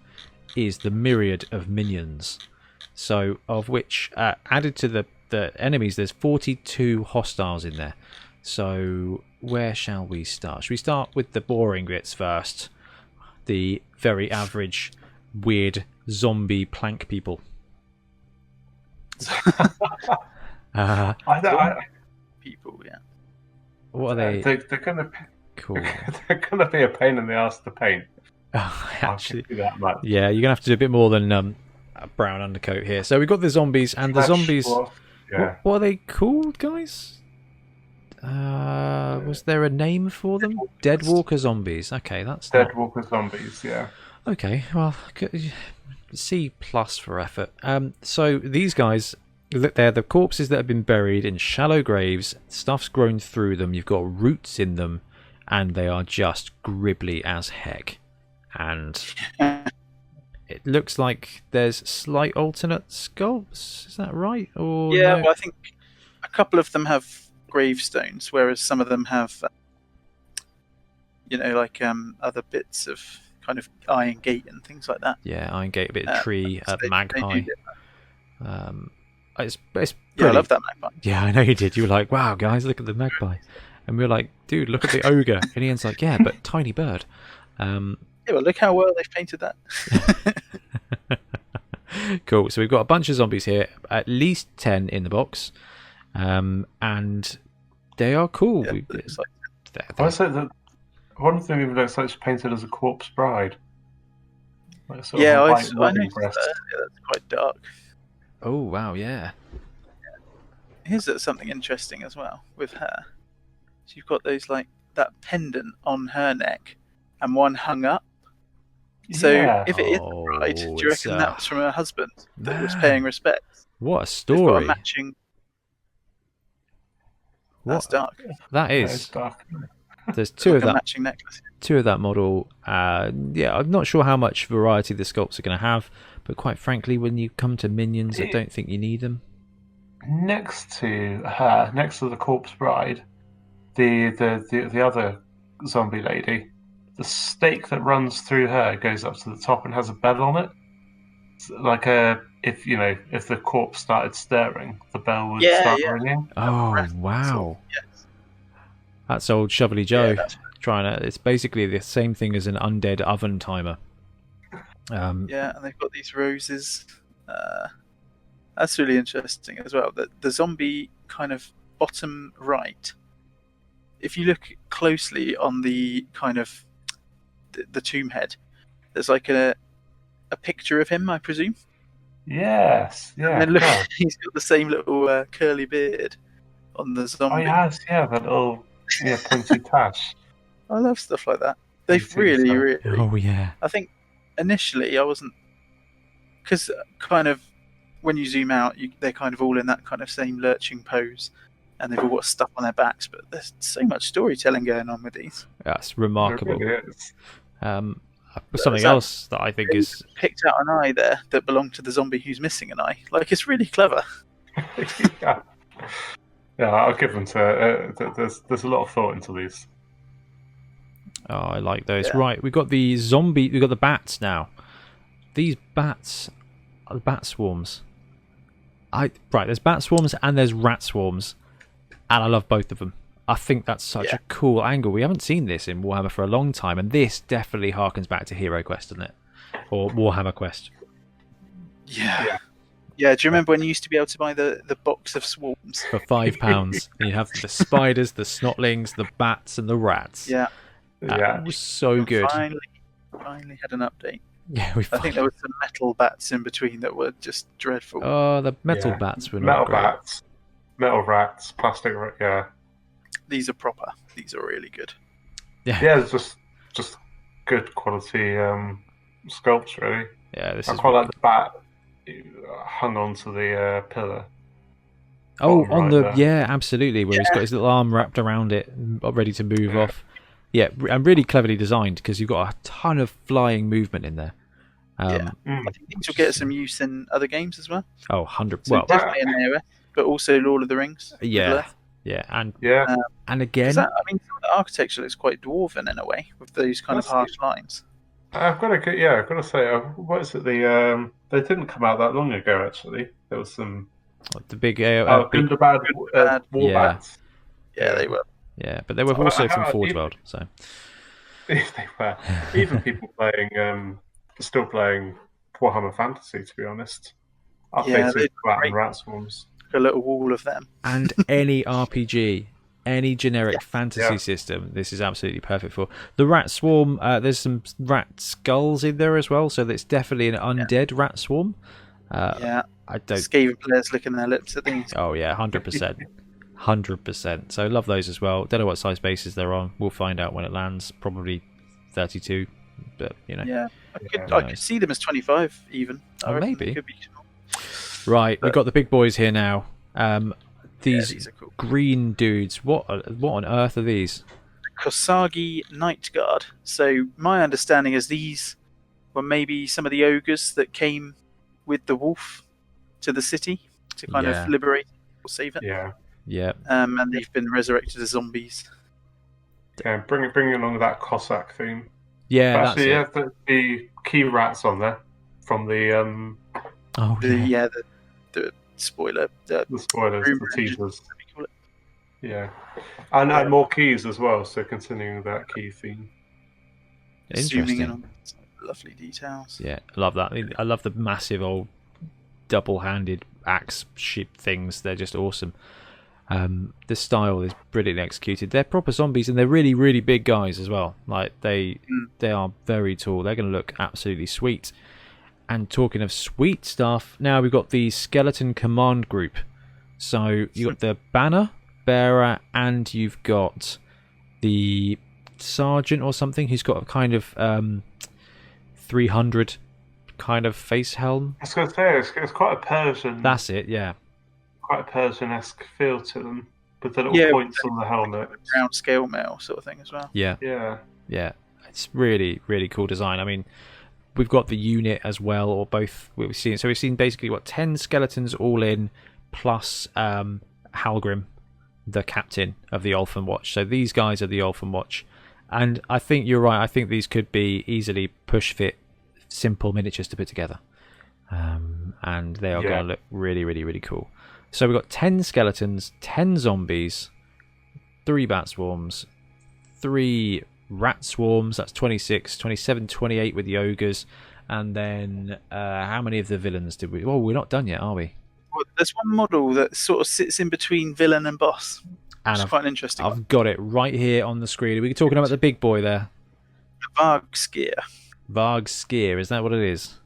[SPEAKER 1] is the myriad of minions. So, of which, added to the enemies, there's 42 hostiles in there. So, where shall we start? Should we start with the boring bits first? The very average, weird, zombie plank people.
[SPEAKER 3] People, yeah.
[SPEAKER 1] What are they?
[SPEAKER 2] They're gonna
[SPEAKER 1] Cool.
[SPEAKER 2] they're gonna be a pain in the ass to paint.
[SPEAKER 1] Actually,
[SPEAKER 2] I'll give you that much.
[SPEAKER 1] yeah, you're gonna have to do a bit more than a brown undercoat here. So we've got the zombies, and the zombies.
[SPEAKER 2] Yeah.
[SPEAKER 1] What are they called, guys? Was there a name for them? Deadwalker zombies. Okay, that's not...
[SPEAKER 2] Deadwalker zombies. Yeah.
[SPEAKER 1] Okay, well, C+ for effort. So these guys, they're the corpses that have been buried in shallow graves. Stuff's grown through them. You've got roots in them, and they are just gribbly as heck. And it looks like there's slight alternate sculpts. Is that right? Or
[SPEAKER 3] Yeah,
[SPEAKER 1] no?
[SPEAKER 3] well, I think a couple of them have gravestones, whereas some of them have, like other bits of kind of iron gate and things like that.
[SPEAKER 1] Yeah, Iron Gate, a bit of tree,
[SPEAKER 3] So they
[SPEAKER 1] magpie.
[SPEAKER 3] do get that.
[SPEAKER 1] It's
[SPEAKER 3] Yeah, I
[SPEAKER 1] pretty-
[SPEAKER 3] love that magpie.
[SPEAKER 1] Yeah, I know you did. You were like, wow, guys, look at the magpie. And we were like, dude, look at the ogre. And Ian's like, yeah, but tiny bird.
[SPEAKER 3] Yeah, but look how well they've painted that.
[SPEAKER 1] Cool. So we've got a bunch of zombies here, at least 10 in the box. And they are cool.
[SPEAKER 3] Yeah, it looks like-
[SPEAKER 2] I say that one of them even looks like it's painted as a corpse bride. Like sort of
[SPEAKER 3] Yeah,
[SPEAKER 2] a
[SPEAKER 3] I
[SPEAKER 2] white wedding
[SPEAKER 3] noticed
[SPEAKER 2] breast.
[SPEAKER 3] that. Yeah, that's quite dark.
[SPEAKER 1] Oh, wow, yeah.
[SPEAKER 3] Here's something interesting as well with her. So you've got those that pendant on her neck, and one hung up. So
[SPEAKER 2] Yeah.
[SPEAKER 3] if it is
[SPEAKER 1] Oh,
[SPEAKER 3] right, do you
[SPEAKER 1] it's,
[SPEAKER 3] reckon that was from her husband that was
[SPEAKER 1] man.
[SPEAKER 3] paying respects?
[SPEAKER 1] What a
[SPEAKER 3] They've got a
[SPEAKER 1] story.
[SPEAKER 3] matching.
[SPEAKER 1] What?
[SPEAKER 3] That's dark.
[SPEAKER 1] That
[SPEAKER 2] That
[SPEAKER 1] is.
[SPEAKER 2] is dark.
[SPEAKER 1] There's two
[SPEAKER 3] Like
[SPEAKER 1] of
[SPEAKER 3] a
[SPEAKER 1] that.
[SPEAKER 3] matching necklace.
[SPEAKER 1] Two of that model. Yeah, I'm not sure how much variety the sculpts are going to have, but quite frankly, when you come to minions, I don't think you need them.
[SPEAKER 2] Next to her, next to the corpse bride, the other zombie lady, the stake that runs through her goes up to the top and has a bell on it. It's like if the corpse started stirring, the bell would
[SPEAKER 3] Yeah,
[SPEAKER 2] start
[SPEAKER 3] yeah.
[SPEAKER 2] ringing.
[SPEAKER 1] Oh,
[SPEAKER 3] Braskov,
[SPEAKER 1] wow.
[SPEAKER 3] Yes.
[SPEAKER 1] That's old Shovelly Joe
[SPEAKER 3] Yeah, that's-
[SPEAKER 1] trying to. It's basically the same thing as an undead oven timer.
[SPEAKER 3] Yeah, and they've got these roses. That's really interesting as well. The zombie kind of bottom right, if you look closely on the kind of the tomb head, there's like a picture of him, I presume.
[SPEAKER 2] Yes, yeah.
[SPEAKER 3] And then look,
[SPEAKER 2] yeah.
[SPEAKER 3] he's got the same little curly beard on the zombie.
[SPEAKER 2] Oh, he has, yeah, that little pointy tash.
[SPEAKER 3] I love stuff like that. They've
[SPEAKER 2] think
[SPEAKER 3] really,
[SPEAKER 2] so.
[SPEAKER 3] really.
[SPEAKER 1] Oh, yeah.
[SPEAKER 3] I think initially I wasn't, because kind of when you zoom out, they're kind of all in that kind of same lurching pose, and they've all got stuff on their backs. But there's so much storytelling going on with these.
[SPEAKER 1] That's
[SPEAKER 2] It
[SPEAKER 1] remarkable.
[SPEAKER 2] really is.
[SPEAKER 1] something else that I think is
[SPEAKER 3] picked out an eye there that belonged to the zombie who's missing an eye. Like, it's really clever.
[SPEAKER 2] yeah. Yeah, I'll give them to. There's a lot of thought into these.
[SPEAKER 1] Oh, I like those. Yeah. Right, we've got the zombie. We've got the bats now. These bats are the bat swarms. There's bat swarms and there's rat swarms, and I love both of them. I think that's such a cool angle. We haven't seen this in Warhammer for a long time, and this definitely harkens back to Hero Quest, doesn't it? Or Warhammer Quest.
[SPEAKER 3] Yeah. Yeah, do you remember when you used to be able to buy the box of swarms?
[SPEAKER 1] For £5. And you have the spiders, the snotlings, the bats, and the rats.
[SPEAKER 3] Yeah.
[SPEAKER 1] It was so good.
[SPEAKER 3] Finally had an update.
[SPEAKER 1] Yeah,
[SPEAKER 3] I think there were some metal bats in between that were just dreadful.
[SPEAKER 1] Oh, the metal bats were not great.
[SPEAKER 2] Bats, metal rats, plastic
[SPEAKER 3] These are proper. These are really good.
[SPEAKER 2] Yeah, it's just good quality sculpts, really.
[SPEAKER 1] Yeah,
[SPEAKER 2] I quite like the bat hung onto the pillar.
[SPEAKER 1] Oh, on the absolutely, where he's got his little arm wrapped around it, ready to move off. Yeah, and really cleverly designed because you've got a ton of flying movement in there.
[SPEAKER 3] I think these will get some use in other games as well.
[SPEAKER 1] Oh, 100%.
[SPEAKER 3] So definitely in AOS, but also Lord of the Rings.
[SPEAKER 1] Yeah, and again,
[SPEAKER 3] some of the architecture looks quite dwarven in a way with those kind of harsh lines.
[SPEAKER 2] I've got to say, what is it? They didn't come out that long ago. Actually, there was some
[SPEAKER 1] the big
[SPEAKER 2] Gundabad Warbats.
[SPEAKER 3] Yeah, they were.
[SPEAKER 1] Yeah, but they were also from Forge World, so
[SPEAKER 2] they were. Even people still playing Warhammer Fantasy, to be honest. Updated rat swarms.
[SPEAKER 3] A little wall of them.
[SPEAKER 1] And any RPG, any generic fantasy system, this is absolutely perfect for. The rat swarm, there's some rat skulls in there as well, so it's definitely an undead rat swarm.
[SPEAKER 3] I
[SPEAKER 1] don't.
[SPEAKER 3] Skaven players licking their lips at these.
[SPEAKER 1] Oh yeah, 100%. 100%. So love those as well. Don't know what size bases they're on. We'll find out when it lands. Probably 32, but
[SPEAKER 3] Yeah, I could see them as 25 even.
[SPEAKER 1] Maybe.
[SPEAKER 3] Could be small.
[SPEAKER 1] Right, we've got the big boys here now. These
[SPEAKER 3] are cool.
[SPEAKER 1] green dudes. What on earth are these?
[SPEAKER 3] Kosagi Night Guard. So my understanding is these were maybe some of the ogres that came with the wolf to the city to kind of liberate or save it.
[SPEAKER 2] Yeah.
[SPEAKER 3] And they've been resurrected as zombies.
[SPEAKER 2] Yeah, bring along that Cossack theme.
[SPEAKER 1] Yeah,
[SPEAKER 2] but
[SPEAKER 1] actually,
[SPEAKER 2] that's it. The key rats on there from the
[SPEAKER 3] the spoiler.
[SPEAKER 2] The spoilers, the teasers. Yeah, and more keys as well. So continuing that key theme.
[SPEAKER 3] Zooming in on some lovely details.
[SPEAKER 1] Yeah, I love that. I love the massive old double-handed axe ship things. They're just awesome. The style is brilliantly executed. They're proper zombies, and they're really, really big guys as well. Like they are very tall. They're going to look absolutely sweet. And talking of sweet stuff, now we've got the Skeleton Command Group. So you've got the Banner Bearer, and you've got the Sergeant or something who's got a kind of 300 kind of face helm.
[SPEAKER 2] I was going to say, it's quite a Persian.
[SPEAKER 1] That's it, yeah.
[SPEAKER 2] Quite a Persian-esque feel to them, with the little points on the helmet.
[SPEAKER 3] Round scale mail sort of thing as well.
[SPEAKER 1] Yeah. It's really, really cool design. I mean, we've got the unit as well, or both. We've seen basically 10 skeletons all in, plus Halgrim, the captain of the Ulfen Watch. So these guys are the Ulfen Watch, and I think you're right. I think these could be easily push fit, simple miniatures to put together, and they are going to look really, really, really cool. So we've got 10 skeletons, 10 zombies, 3 bat swarms, 3 rat swarms, that's 26, 27, 28 with the ogres, and then how many of the villains did we... Well, we're not done yet, are we?
[SPEAKER 3] Well, there's one model that sort of sits in between villain and boss, which is quite an interesting one.
[SPEAKER 1] I've got it right here on the screen. Are we talking about the big boy there?
[SPEAKER 3] The Vargskir.
[SPEAKER 1] Vargskir, is that what it is?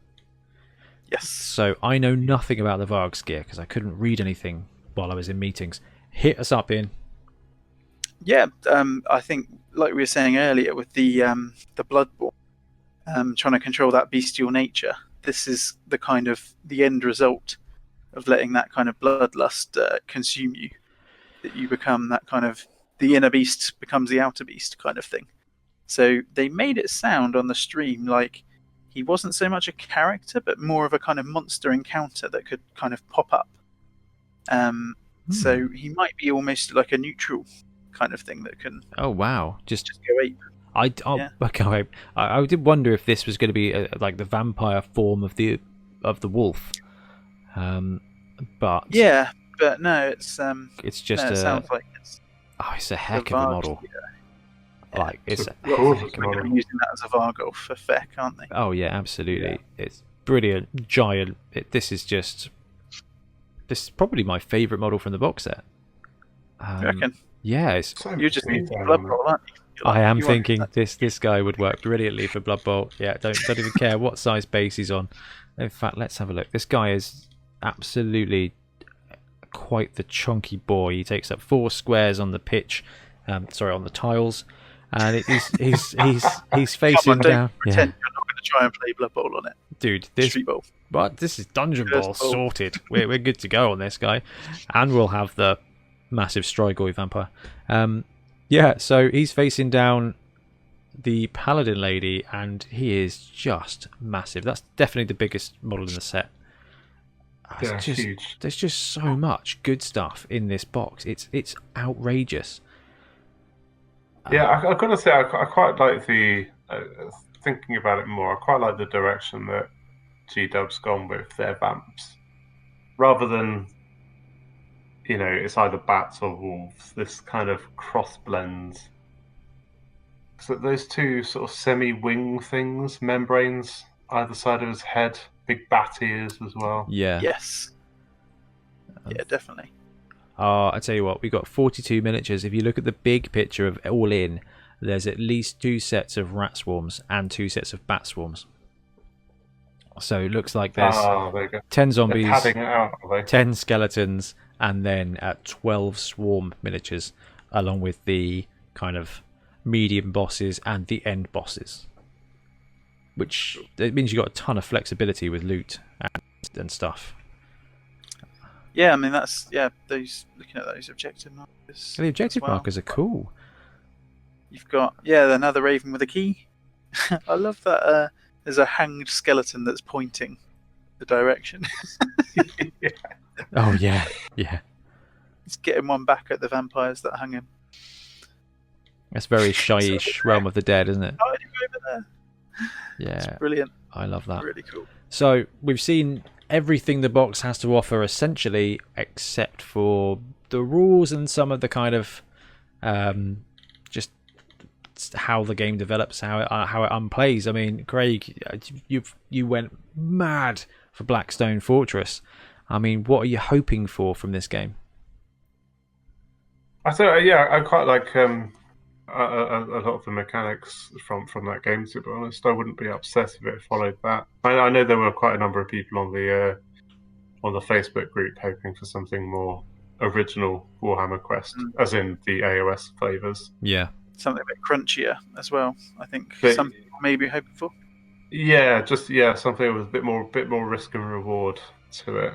[SPEAKER 3] Yes.
[SPEAKER 1] So I know nothing about the Vargskir because I couldn't read anything while I was in meetings. Hit us up, Ian.
[SPEAKER 3] Yeah, I think, like we were saying earlier, with the Bloodborne, trying to control that bestial nature, this is the kind of the end result of letting that kind of bloodlust consume you. That you become that kind of, the inner beast becomes the outer beast kind of thing. So they made it sound on the stream like he wasn't so much a character, but more of a kind of monster encounter that could kind of pop up. So he might be almost like a neutral kind of thing that can.
[SPEAKER 1] Oh wow! Just
[SPEAKER 3] go ape.
[SPEAKER 1] Okay. I did wonder if this was going to be like the vampire form of the wolf. But
[SPEAKER 3] yeah, but no, it's
[SPEAKER 1] just
[SPEAKER 3] it sounds like it's.
[SPEAKER 1] Oh, it's a heck of a model.
[SPEAKER 3] Yeah.
[SPEAKER 1] Like it's
[SPEAKER 3] a cool model. Using that as a Vargolf for feck, aren't they?
[SPEAKER 1] Oh yeah, absolutely. Yeah. It's brilliant, giant. This is probably my favourite model from the box set.
[SPEAKER 3] You reckon?
[SPEAKER 1] Yeah,
[SPEAKER 3] you're just thinking Blood Bowl, aren't you?
[SPEAKER 1] I am thinking this guy would work brilliantly for Blood Bowl. Yeah, don't even care what size base he's on. In fact, let's have a look. This guy is absolutely quite the chunky boy. He takes up 4 squares on the pitch. On the tiles, and he's facing down.
[SPEAKER 3] Pretend you're not going to try and play Blood Bowl on it,
[SPEAKER 1] dude. This is Dungeon Ball sorted. We're good to go on this guy, and we'll have the massive Strigoi vampire. So he's facing down the Paladin lady, and he is just massive. That's definitely the biggest model in the set.
[SPEAKER 2] Huge.
[SPEAKER 1] There's just so much good stuff in this box. It's outrageous.
[SPEAKER 2] Yeah, I've got to say, I quite like the thinking about it more. I quite like the direction that G-Dub's gone with their vamps, rather than it's either bats or wolves. This kind of cross blends. So those 2 sort of semi-wing things, membranes either side of his head, big bat ears as well.
[SPEAKER 1] Yeah.
[SPEAKER 3] Yes. Yeah, definitely.
[SPEAKER 1] I tell you what, we've got 42 miniatures. If you look at the big picture of all in, there's at least 2 sets of rat swarms and 2 sets of bat swarms. So it looks like there's 10 zombies, 10 skeletons, and then 12 swarm miniatures, along with the kind of medium bosses and the end bosses. Which it means you've got a ton of flexibility with loot and stuff.
[SPEAKER 3] Yeah, I mean those looking at those objective markers.
[SPEAKER 1] The objective markers are cool.
[SPEAKER 3] You've got another raven with a key. I love that. There's a hanged skeleton that's pointing the direction.
[SPEAKER 2] Yeah.
[SPEAKER 1] Oh yeah.
[SPEAKER 3] It's getting one back at the vampires that hung him.
[SPEAKER 1] That's very shy-ish Realm of the Dead, isn't it?
[SPEAKER 3] Oh, over there.
[SPEAKER 1] Yeah,
[SPEAKER 3] it's brilliant.
[SPEAKER 1] I love that.
[SPEAKER 3] Really cool.
[SPEAKER 1] So we've seen everything the box has to offer, essentially, except for the rules and some of the kind of just how the game develops, how it unplays. I mean, Craig, you went mad for Blackstone Fortress. I mean, what are you hoping for from this game?
[SPEAKER 2] I quite like a lot of the mechanics from that game, to be honest. I wouldn't be upset if it followed that. I know there were quite a number of people on the Facebook group hoping for something more original Warhammer Quest, as in the AOS flavours.
[SPEAKER 1] Yeah.
[SPEAKER 3] Something a bit crunchier as well, I think. Some people may be hoping for.
[SPEAKER 2] Yeah, something with a bit more risk and reward to it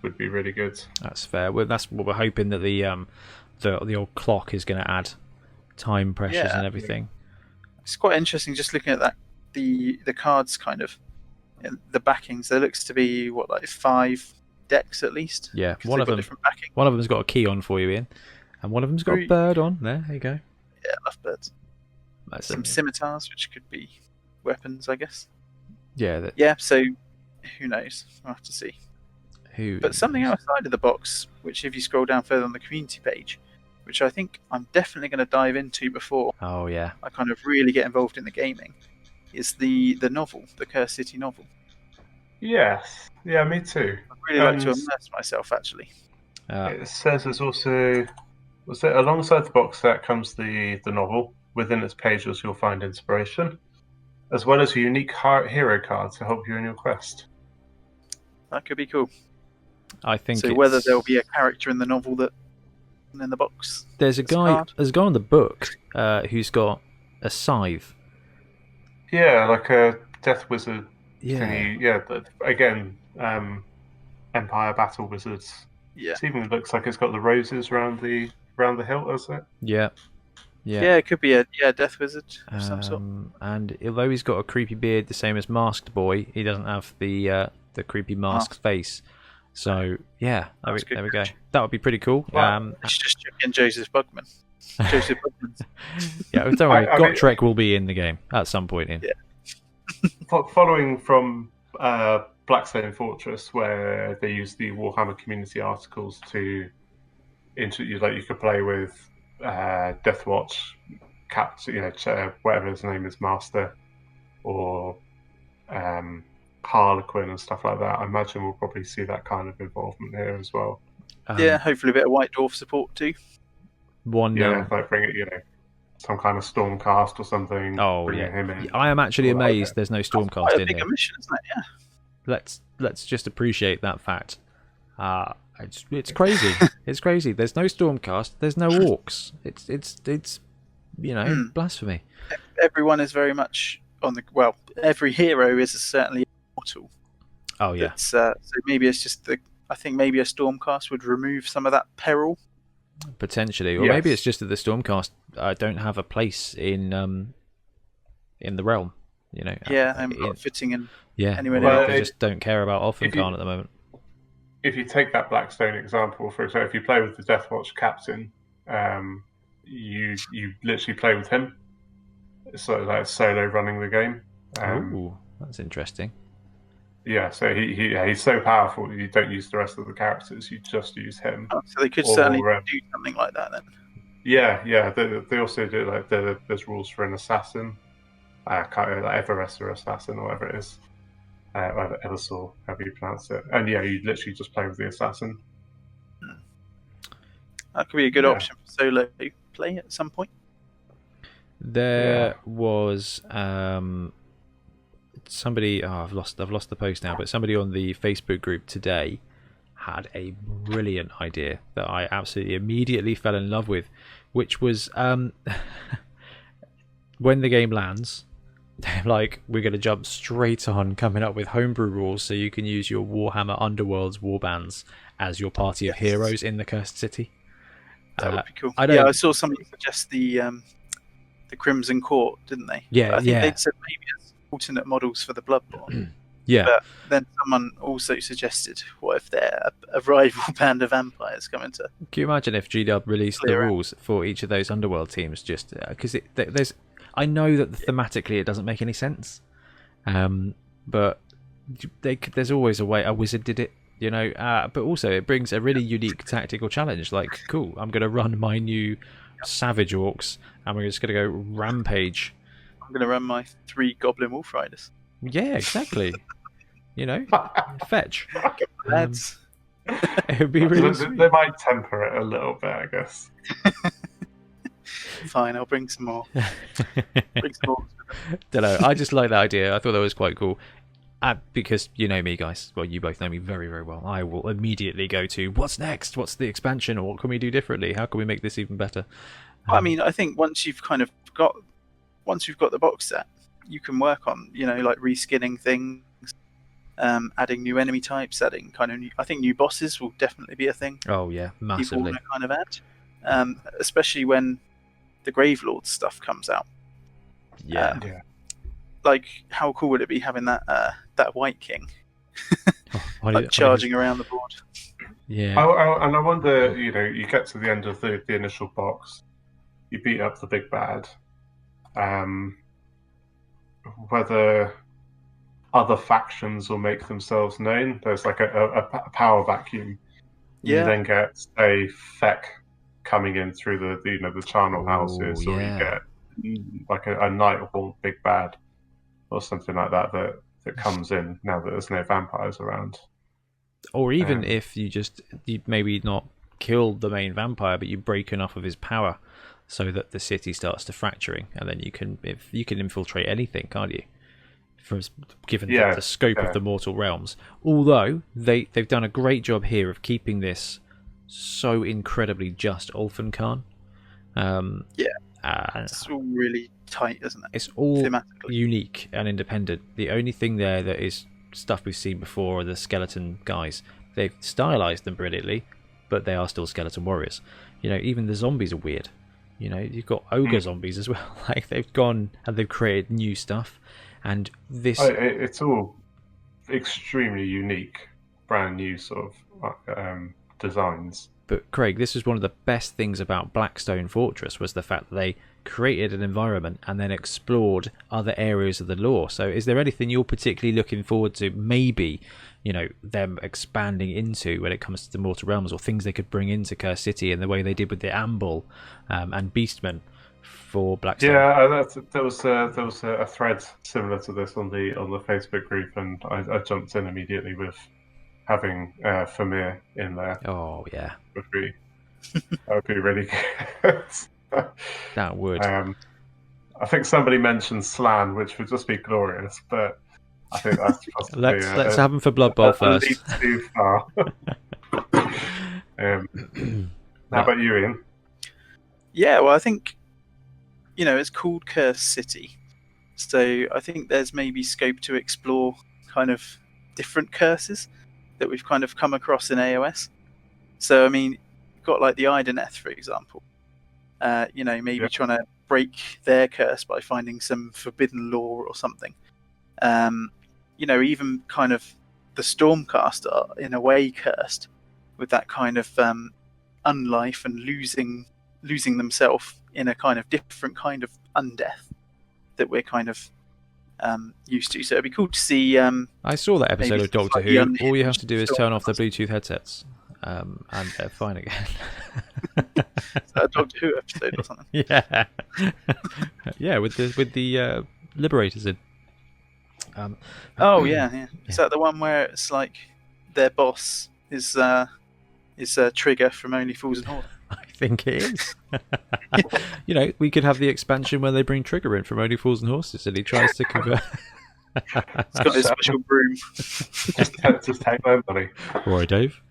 [SPEAKER 2] would be really good.
[SPEAKER 1] That's fair. Well, that's what we're hoping, that the old clock is going to add time pressures and everything.
[SPEAKER 3] It's quite interesting just looking at that, the cards kind of, the backings. There looks to be 5 decks at least.
[SPEAKER 1] Yeah, one of them's got a key on for you, Ian, and one of them's got a bird on. There you go.
[SPEAKER 3] Yeah, I love birds. Some scimitars, which could be weapons, I guess.
[SPEAKER 1] Yeah.
[SPEAKER 3] Yeah. So who knows? We'll have to see. But something outside of the box, which if you scroll down further on the community page, which I think I'm definitely going to dive into before I kind of really get involved in the gaming, is the novel, the Cursed City novel.
[SPEAKER 2] Yes. Yeah, me too.
[SPEAKER 3] I'd really like to immerse myself, actually.
[SPEAKER 2] It says there's also... alongside the box set comes the novel. Within its pages you'll find inspiration, as well as a unique hero card to help you in your quest.
[SPEAKER 3] That could be cool.
[SPEAKER 1] I think
[SPEAKER 3] so. Whether there'll be a character in the novel that in the box.
[SPEAKER 1] There's a guy on the book who's got a scythe.
[SPEAKER 2] Yeah, like a death wizard
[SPEAKER 1] thingy.
[SPEAKER 2] Yeah, again, Empire battle wizards.
[SPEAKER 3] Yeah,
[SPEAKER 2] It even looks like it's got the roses around the hilt, doesn't it?
[SPEAKER 1] Yeah,
[SPEAKER 3] Yeah, it could be a death wizard of some sort.
[SPEAKER 1] And although he's got a creepy beard, the same as Masked Boy, he doesn't have the creepy masked face. So yeah, there we go. That would be pretty cool.
[SPEAKER 3] Let's just check in Joseph Bugman. Joseph Bugman.
[SPEAKER 1] Yeah, don't worry. Gotrek will be in the game at some point.
[SPEAKER 2] Following from Blackstone Fortress, where they use the Warhammer community articles to you could play with Deathwatch, whatever his name is, Master, or Harlequin and stuff like that. I imagine we'll probably see that kind of involvement here as well.
[SPEAKER 3] Hopefully a bit of White Dwarf support too.
[SPEAKER 2] Like bring it, some kind of Stormcast or something.
[SPEAKER 1] Oh
[SPEAKER 2] yeah, him in.
[SPEAKER 1] I am actually amazed there's no Stormcast in here.
[SPEAKER 3] Mission, isn't it? Yeah.
[SPEAKER 1] Let's just appreciate that fact. It's crazy. It's crazy. There's no Stormcast. There's no orcs. It's blasphemy.
[SPEAKER 3] Everyone is very much on the every hero is certainly immortal.
[SPEAKER 1] Oh yeah.
[SPEAKER 3] So maybe it's just I think maybe a Stormcast would remove some of that peril.
[SPEAKER 1] Potentially, or maybe it's just that the Stormcast don't have a place in the realm.
[SPEAKER 3] I'm not fitting in.
[SPEAKER 1] Anywhere
[SPEAKER 3] near.
[SPEAKER 1] They just don't care about Ulfenkarn at the moment.
[SPEAKER 2] If you take that Blackstone example, for example, if you play with the Deathwatch captain, you literally play with him. So like solo running the game.
[SPEAKER 1] Ooh, that's interesting.
[SPEAKER 2] Yeah, so he's so powerful you don't use the rest of the characters, you just use him.
[SPEAKER 3] Oh, so they could certainly do something like that then.
[SPEAKER 2] Yeah. They also do there's rules for an assassin, Everesser assassin or whatever it is. Eversor, however you pronounce it. And you literally just play with the assassin.
[SPEAKER 3] That could be a good option for solo play at some point.
[SPEAKER 1] There was somebody. I've lost the post now. But somebody on the Facebook group today had a brilliant idea that I absolutely immediately fell in love with, which was when the game lands, like we're going to jump straight on coming up with homebrew rules so you can use your Warhammer Underworlds warbands as your party of heroes in the Cursed City.
[SPEAKER 3] That would be cool. I saw somebody suggest the Crimson Court, didn't they?
[SPEAKER 1] Yeah,
[SPEAKER 3] I think they'd said maybe as alternate models for the Bloodborne.
[SPEAKER 1] Yeah.
[SPEAKER 3] But then someone also suggested, what if they're a rival band of vampires coming to...
[SPEAKER 1] Can you imagine if GW released the rules for each of those Underworld teams? Just because there's... I know that thematically it doesn't make any sense, but there's always a way. A wizard did it, but also it brings a really unique tactical challenge. Like, cool, I'm going to run my new Savage Orcs, and we're just going to go rampage.
[SPEAKER 3] I'm going to run my 3 Goblin Wolf Riders.
[SPEAKER 1] Yeah, exactly. Fetch.
[SPEAKER 3] Lads.
[SPEAKER 1] It would be really sweet.
[SPEAKER 2] They might temper it a little bit, I guess.
[SPEAKER 3] Fine, I'll bring some more.
[SPEAKER 1] Don't know. I just like that idea. I thought that was quite cool. Because you know me, guys. Well, you both know me very, very well. I will immediately go to what's next? What's the expansion? Or what can we do differently? How can we make this even better?
[SPEAKER 3] I mean, I think once you've got the box set, you can work on, like reskinning things, adding new enemy types, adding kind of I think new bosses will definitely be a thing.
[SPEAKER 1] Oh yeah, massively.
[SPEAKER 3] People want to kind of add, especially when the Gravelord stuff comes out.
[SPEAKER 1] Yeah.
[SPEAKER 3] Like, how cool would it be having that White King charging around the board?
[SPEAKER 1] Yeah.
[SPEAKER 2] And I wonder, you get to the end of the initial box, you beat up the big bad, whether other factions will make themselves known. There's like a power vacuum.
[SPEAKER 3] Yeah.
[SPEAKER 2] You then get a Feck coming in through the charnel houses, or you get like a Nighthawk big bad or something like that comes in now that there's no vampires around.
[SPEAKER 1] Or even if you maybe not kill the main vampire, but you break enough of his power so that the city starts to fracturing, and then you can infiltrate anything, can't you? Given the scope of the mortal realms. Although they've done a great job here of keeping this so incredibly just Ulfenkarn.
[SPEAKER 3] It's all really tight, isn't it?
[SPEAKER 1] It's all unique and independent. The only thing there that is stuff we've seen before are the skeleton guys. They've stylized them brilliantly, but they are still skeleton warriors. Even the zombies are weird. You know, you've got ogre zombies as well. Like they've gone and they've created new stuff, and this
[SPEAKER 2] it's all extremely unique, brand new sort of designs.
[SPEAKER 1] But Craig, this was one of the best things about Blackstone Fortress, was the fact that they created an environment and then explored other areas of the lore. So is there anything you're particularly looking forward to, maybe, you know, them expanding into when it comes to the Mortal Realms, or things they could bring into Cursed City in the way they did with the Amble and Beastmen for Blackstone?
[SPEAKER 2] Yeah, there was a thread similar to this on the Facebook group, and I jumped in immediately with having Famir in there.
[SPEAKER 1] Oh yeah,
[SPEAKER 2] that would be really good.
[SPEAKER 1] That would.
[SPEAKER 2] I think somebody mentioned Slan, which would just be glorious, but I think that's possibly
[SPEAKER 1] let's have them for Blood Bowl first.
[SPEAKER 2] A leap too far. How about you, Ian?
[SPEAKER 3] Yeah, well, I think, you know, it's called Cursed City, so I think there's maybe scope to explore kind of different curses that we've kind of come across in AOS. So, I mean, you've got like the Ideneth, for example. You know, maybe trying to break their curse by finding some forbidden lore or something. You know, even kind of the Stormcaster, in a way, cursed with that kind of unlife and losing themselves in a kind of different kind of undeath that we're kind of used to. So it'd be cool to see.
[SPEAKER 1] I saw that episode of Doctor Who. All you have to do is turn off the
[SPEAKER 3] Stormcaster.
[SPEAKER 1] Bluetooth headsets, and they're fine again.
[SPEAKER 3] Is that a Doctor Who episode or something?
[SPEAKER 1] Yeah, yeah, with the Liberators in.
[SPEAKER 3] Oh yeah. Is that the one where it's like their boss is a Trigger from Only Fools and Horses?
[SPEAKER 1] I think it is. You know, we could have the expansion where they bring Trigger in from Only Fools and Horses, and he tries to convert.
[SPEAKER 3] It's got his special broom.
[SPEAKER 2] Just take my money.
[SPEAKER 1] Roy Dave.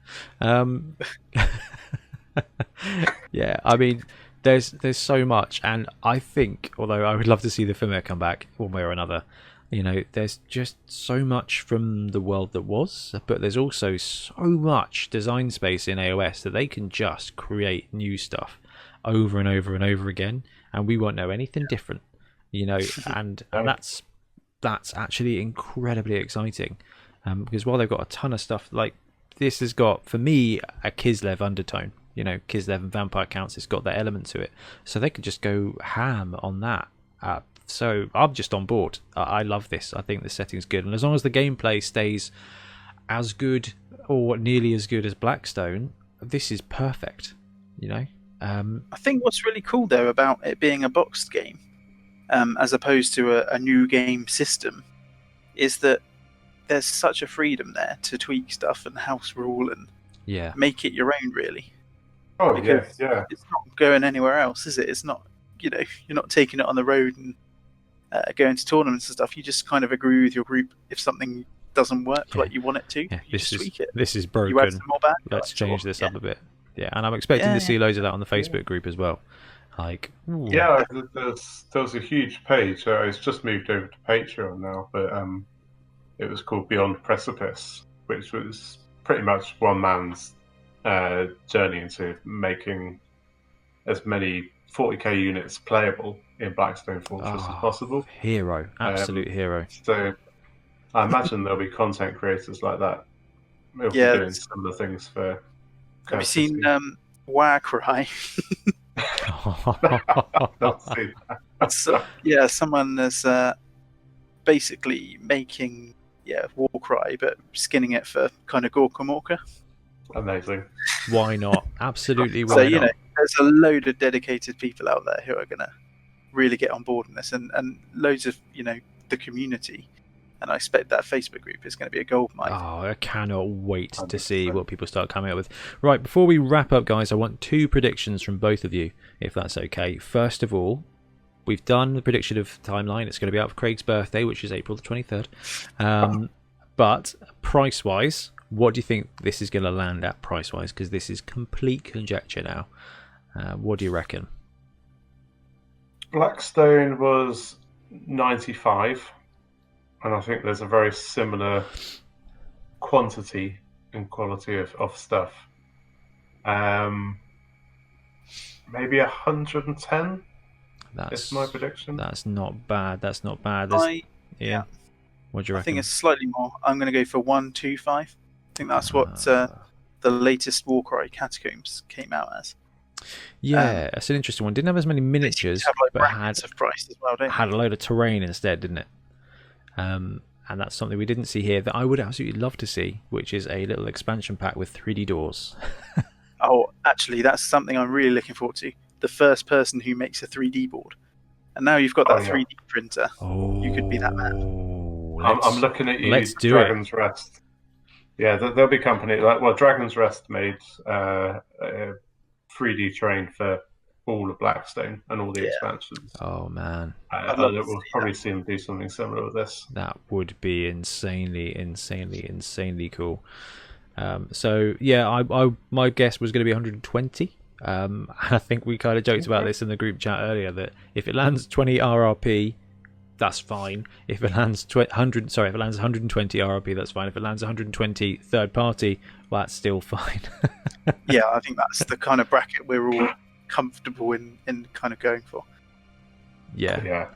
[SPEAKER 1] Yeah, I mean, there's so much, and I think, although I would love to see the Famir come back one way or another, you know, there's just so much from the world that was, but there's also so much design space in AOS that they can just create new stuff over and over and over again, and we won't know anything different, you know, and that's actually incredibly exciting, because while they've got a ton of stuff, like this has got, for me, a Kislev undertone. You know, Kislev and Vampire Counts, it's got that element to it, so they could just go ham on that. So I'm just on board. I love this. I think the setting's good, and as long as the gameplay stays as good or nearly as good as Blackstone, this is perfect. You know,
[SPEAKER 3] I think what's really cool though about it being a boxed game, as opposed to a new game system, is that there's such a freedom there to tweak stuff and house rule and make it your own, really.
[SPEAKER 2] Oh
[SPEAKER 3] Because
[SPEAKER 2] yeah.
[SPEAKER 3] it's not going anywhere else, is it? It's not, you know, you're not taking it on the road and going to tournaments and stuff. You just kind of agree with your group if something doesn't work like you want it to.
[SPEAKER 1] Yeah,
[SPEAKER 3] you just tweak it.
[SPEAKER 1] This is
[SPEAKER 3] You add
[SPEAKER 1] broken.
[SPEAKER 3] some more back.
[SPEAKER 1] Let's change this up a bit. Yeah, and I'm expecting to see loads of that on the Facebook group as well. Like, ooh.
[SPEAKER 2] Yeah, there was a huge page. It's just moved over to Patreon now, but it was called Beyond Precipice, which was pretty much one man's journey into making as many 40k units playable in Blackstone Fortress as possible.
[SPEAKER 1] Hero, absolute hero.
[SPEAKER 2] So I imagine there'll be content creators like that. They'll be doing similar things for.
[SPEAKER 3] Have you seen Warcry?
[SPEAKER 2] Not seen that.
[SPEAKER 3] So, someone is basically making Warcry, but skinning it for kind of Gorka Morka.
[SPEAKER 2] Amazing.
[SPEAKER 1] Why not? Absolutely. Why
[SPEAKER 3] So
[SPEAKER 1] not?
[SPEAKER 3] you know, there's a load of dedicated people out there who are going to really get on board in this, and loads of, you know, the community. And I expect that Facebook group is going to be a goldmine.
[SPEAKER 1] Oh, I cannot wait to see what people start coming up with. Right, before we wrap up, guys, I want 2 predictions from both of you, if that's okay. First of all, we've done the prediction of timeline. It's going to be out for Craig's birthday, which is April the 23rd. But price-wise, what do you think this is going to land at price-wise? Because this is complete conjecture now. What do you reckon?
[SPEAKER 2] Blackstone was 95, and I think there's a very similar quantity and quality of stuff. maybe 110.
[SPEAKER 1] That's
[SPEAKER 2] It's my prediction.
[SPEAKER 1] That's not bad. That's not bad.
[SPEAKER 3] Yeah.
[SPEAKER 1] What do you
[SPEAKER 3] I
[SPEAKER 1] reckon?
[SPEAKER 3] think it's slightly more. I'm going to go for 125. I think that's what the latest Warcry Catacombs came out as.
[SPEAKER 1] Yeah, that's an interesting one. Didn't have as many miniatures,
[SPEAKER 3] Have, like,
[SPEAKER 1] but
[SPEAKER 3] brackets of price as well, don't
[SPEAKER 1] had
[SPEAKER 3] they?
[SPEAKER 1] a load of terrain instead, didn't it? And that's something we didn't see here that I would absolutely love to see, which is a little expansion pack with 3D doors.
[SPEAKER 3] Oh, actually, that's something I'm really looking forward to. The first person who makes a 3D board. And now you've got that 3D printer.
[SPEAKER 1] Oh,
[SPEAKER 3] you could be that man.
[SPEAKER 2] I'm looking at you,
[SPEAKER 1] let's do
[SPEAKER 2] Dragon's Rest. Yeah, there'll be company Dragon's Rest made 3D terrain for all of Blackstone and all the expansions.
[SPEAKER 1] Oh man,
[SPEAKER 2] we'll probably see them do something similar with this.
[SPEAKER 1] That would be insanely cool. So yeah, my guess was going to be 120. I think we kind of joked about this in the group chat earlier that if it lands 20 RRP, that's fine. If it lands 120 RRP, that's fine. If it lands 120 third party, well, that's still fine.
[SPEAKER 3] Yeah, I think that's the kind of bracket we're all comfortable in kind of going for.
[SPEAKER 2] Yeah.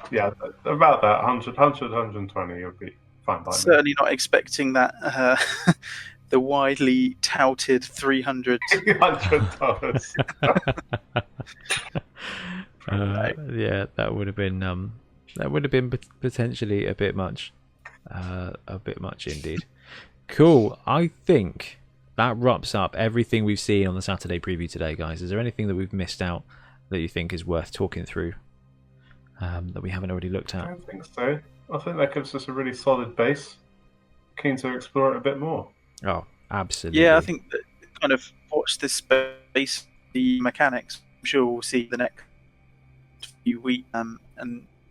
[SPEAKER 2] About that 120 would be fine by me.
[SPEAKER 3] Certainly not expecting that the widely touted $300.
[SPEAKER 1] Yeah, that would have been potentially a bit much indeed. Cool. I think that wraps up everything we've seen on the Saturday preview today, guys. Is there anything that we've missed out that you think is worth talking through that we haven't already looked at?
[SPEAKER 2] I don't think so. I think that gives us a really solid base. Keen to explore it a bit more.
[SPEAKER 1] Oh, absolutely.
[SPEAKER 3] Yeah, I think that kind of watch this space, the mechanics. I'm sure we'll see the next few weeks, and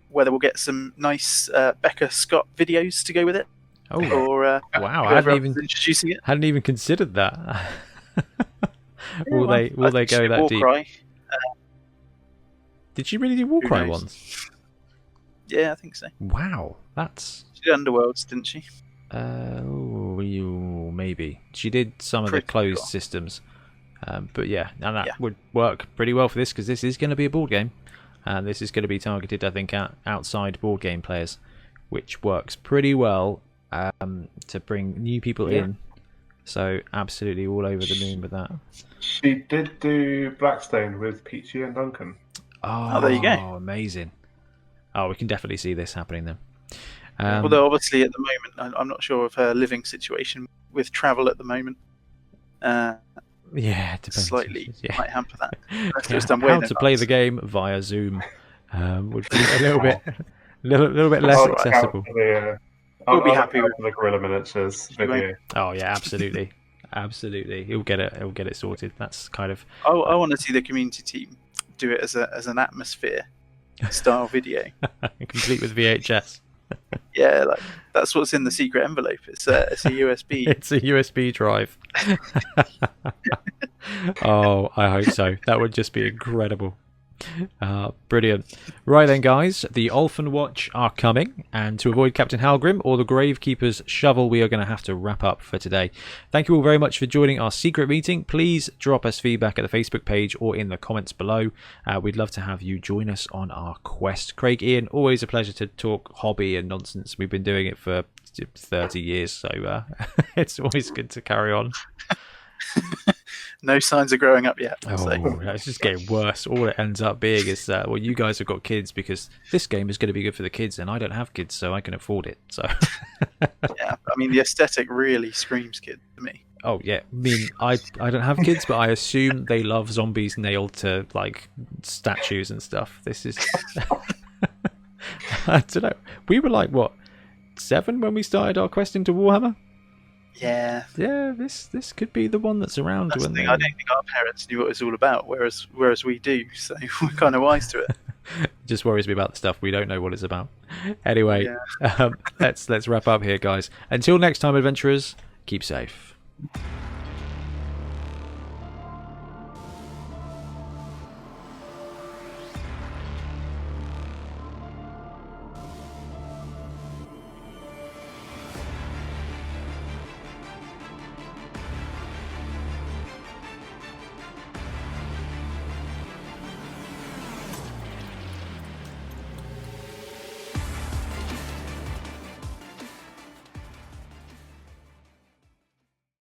[SPEAKER 3] whether we'll get some nice Becca Scott videos to go with it.
[SPEAKER 1] Oh,
[SPEAKER 3] or
[SPEAKER 1] wow! I
[SPEAKER 3] introducing it.
[SPEAKER 1] Hadn't even considered that. Will they go that
[SPEAKER 3] Warcry.
[SPEAKER 1] deep? Did she really do Warcry once?
[SPEAKER 3] Yeah, I think so.
[SPEAKER 1] Wow, that's.
[SPEAKER 3] She did Underworlds, didn't she?
[SPEAKER 1] Maybe she did some of the closed systems, but yeah, and that would work pretty well for this because this is going to be a board game, and this is going to be targeted, I think, at outside board game players, which works pretty well to bring new people in. So absolutely all over the moon with that.
[SPEAKER 2] She did do Blackstone with Peachy and Duncan.
[SPEAKER 3] Oh, there you go.
[SPEAKER 1] Amazing. Oh, we can definitely see this happening then.
[SPEAKER 3] Although obviously at the moment, I'm not sure of her living situation with travel at the moment.
[SPEAKER 1] Yeah, it depends.
[SPEAKER 3] Slightly might hamper that.
[SPEAKER 1] How to play the game via Zoom would be a little bit less accessible.
[SPEAKER 2] We'll be happy with the Gorilla Miniatures video.
[SPEAKER 1] Oh yeah, absolutely. He'll get it sorted. That's kind of.
[SPEAKER 3] I want to see the community team do it as an atmosphere style video,
[SPEAKER 1] complete with VHS.
[SPEAKER 3] Yeah, like that's what's in the secret envelope. It's a USB.
[SPEAKER 1] It's a USB drive. Oh, I hope so. That would just be incredible. Brilliant. Right then, guys, the Ulfen Watch are coming, and to avoid Captain Halgrim or the Gravekeeper's shovel, we are going to have to wrap up for today. Thank you all very much for joining our secret meeting. Please drop us feedback at the Facebook page or in the comments below. We'd love to have you join us on our quest. Craig, Ian, always a pleasure to talk hobby and nonsense. We've been doing it for 30 years, so it's always good to carry on.
[SPEAKER 3] No signs of growing up yet.
[SPEAKER 1] It's just getting worse. All it ends up being is you guys have got kids because this game is going to be good for the kids, and I don't have kids, so I can afford it. So
[SPEAKER 3] yeah, I mean the aesthetic really screams kid to me.
[SPEAKER 1] Oh yeah, I mean I don't have kids, but I assume they love zombies nailed to like statues and stuff. This is I don't know. We were like what 7 when we started our quest into Warhammer.
[SPEAKER 3] Yeah,
[SPEAKER 1] this could be the one that's around.
[SPEAKER 3] That's the thing. I don't think our parents knew what it was all about, whereas we do, so we're kind of wise to it.
[SPEAKER 1] Just worries me about the stuff we don't know what it's about. Anyway, let's wrap up here, guys. Until next time, adventurers, keep safe.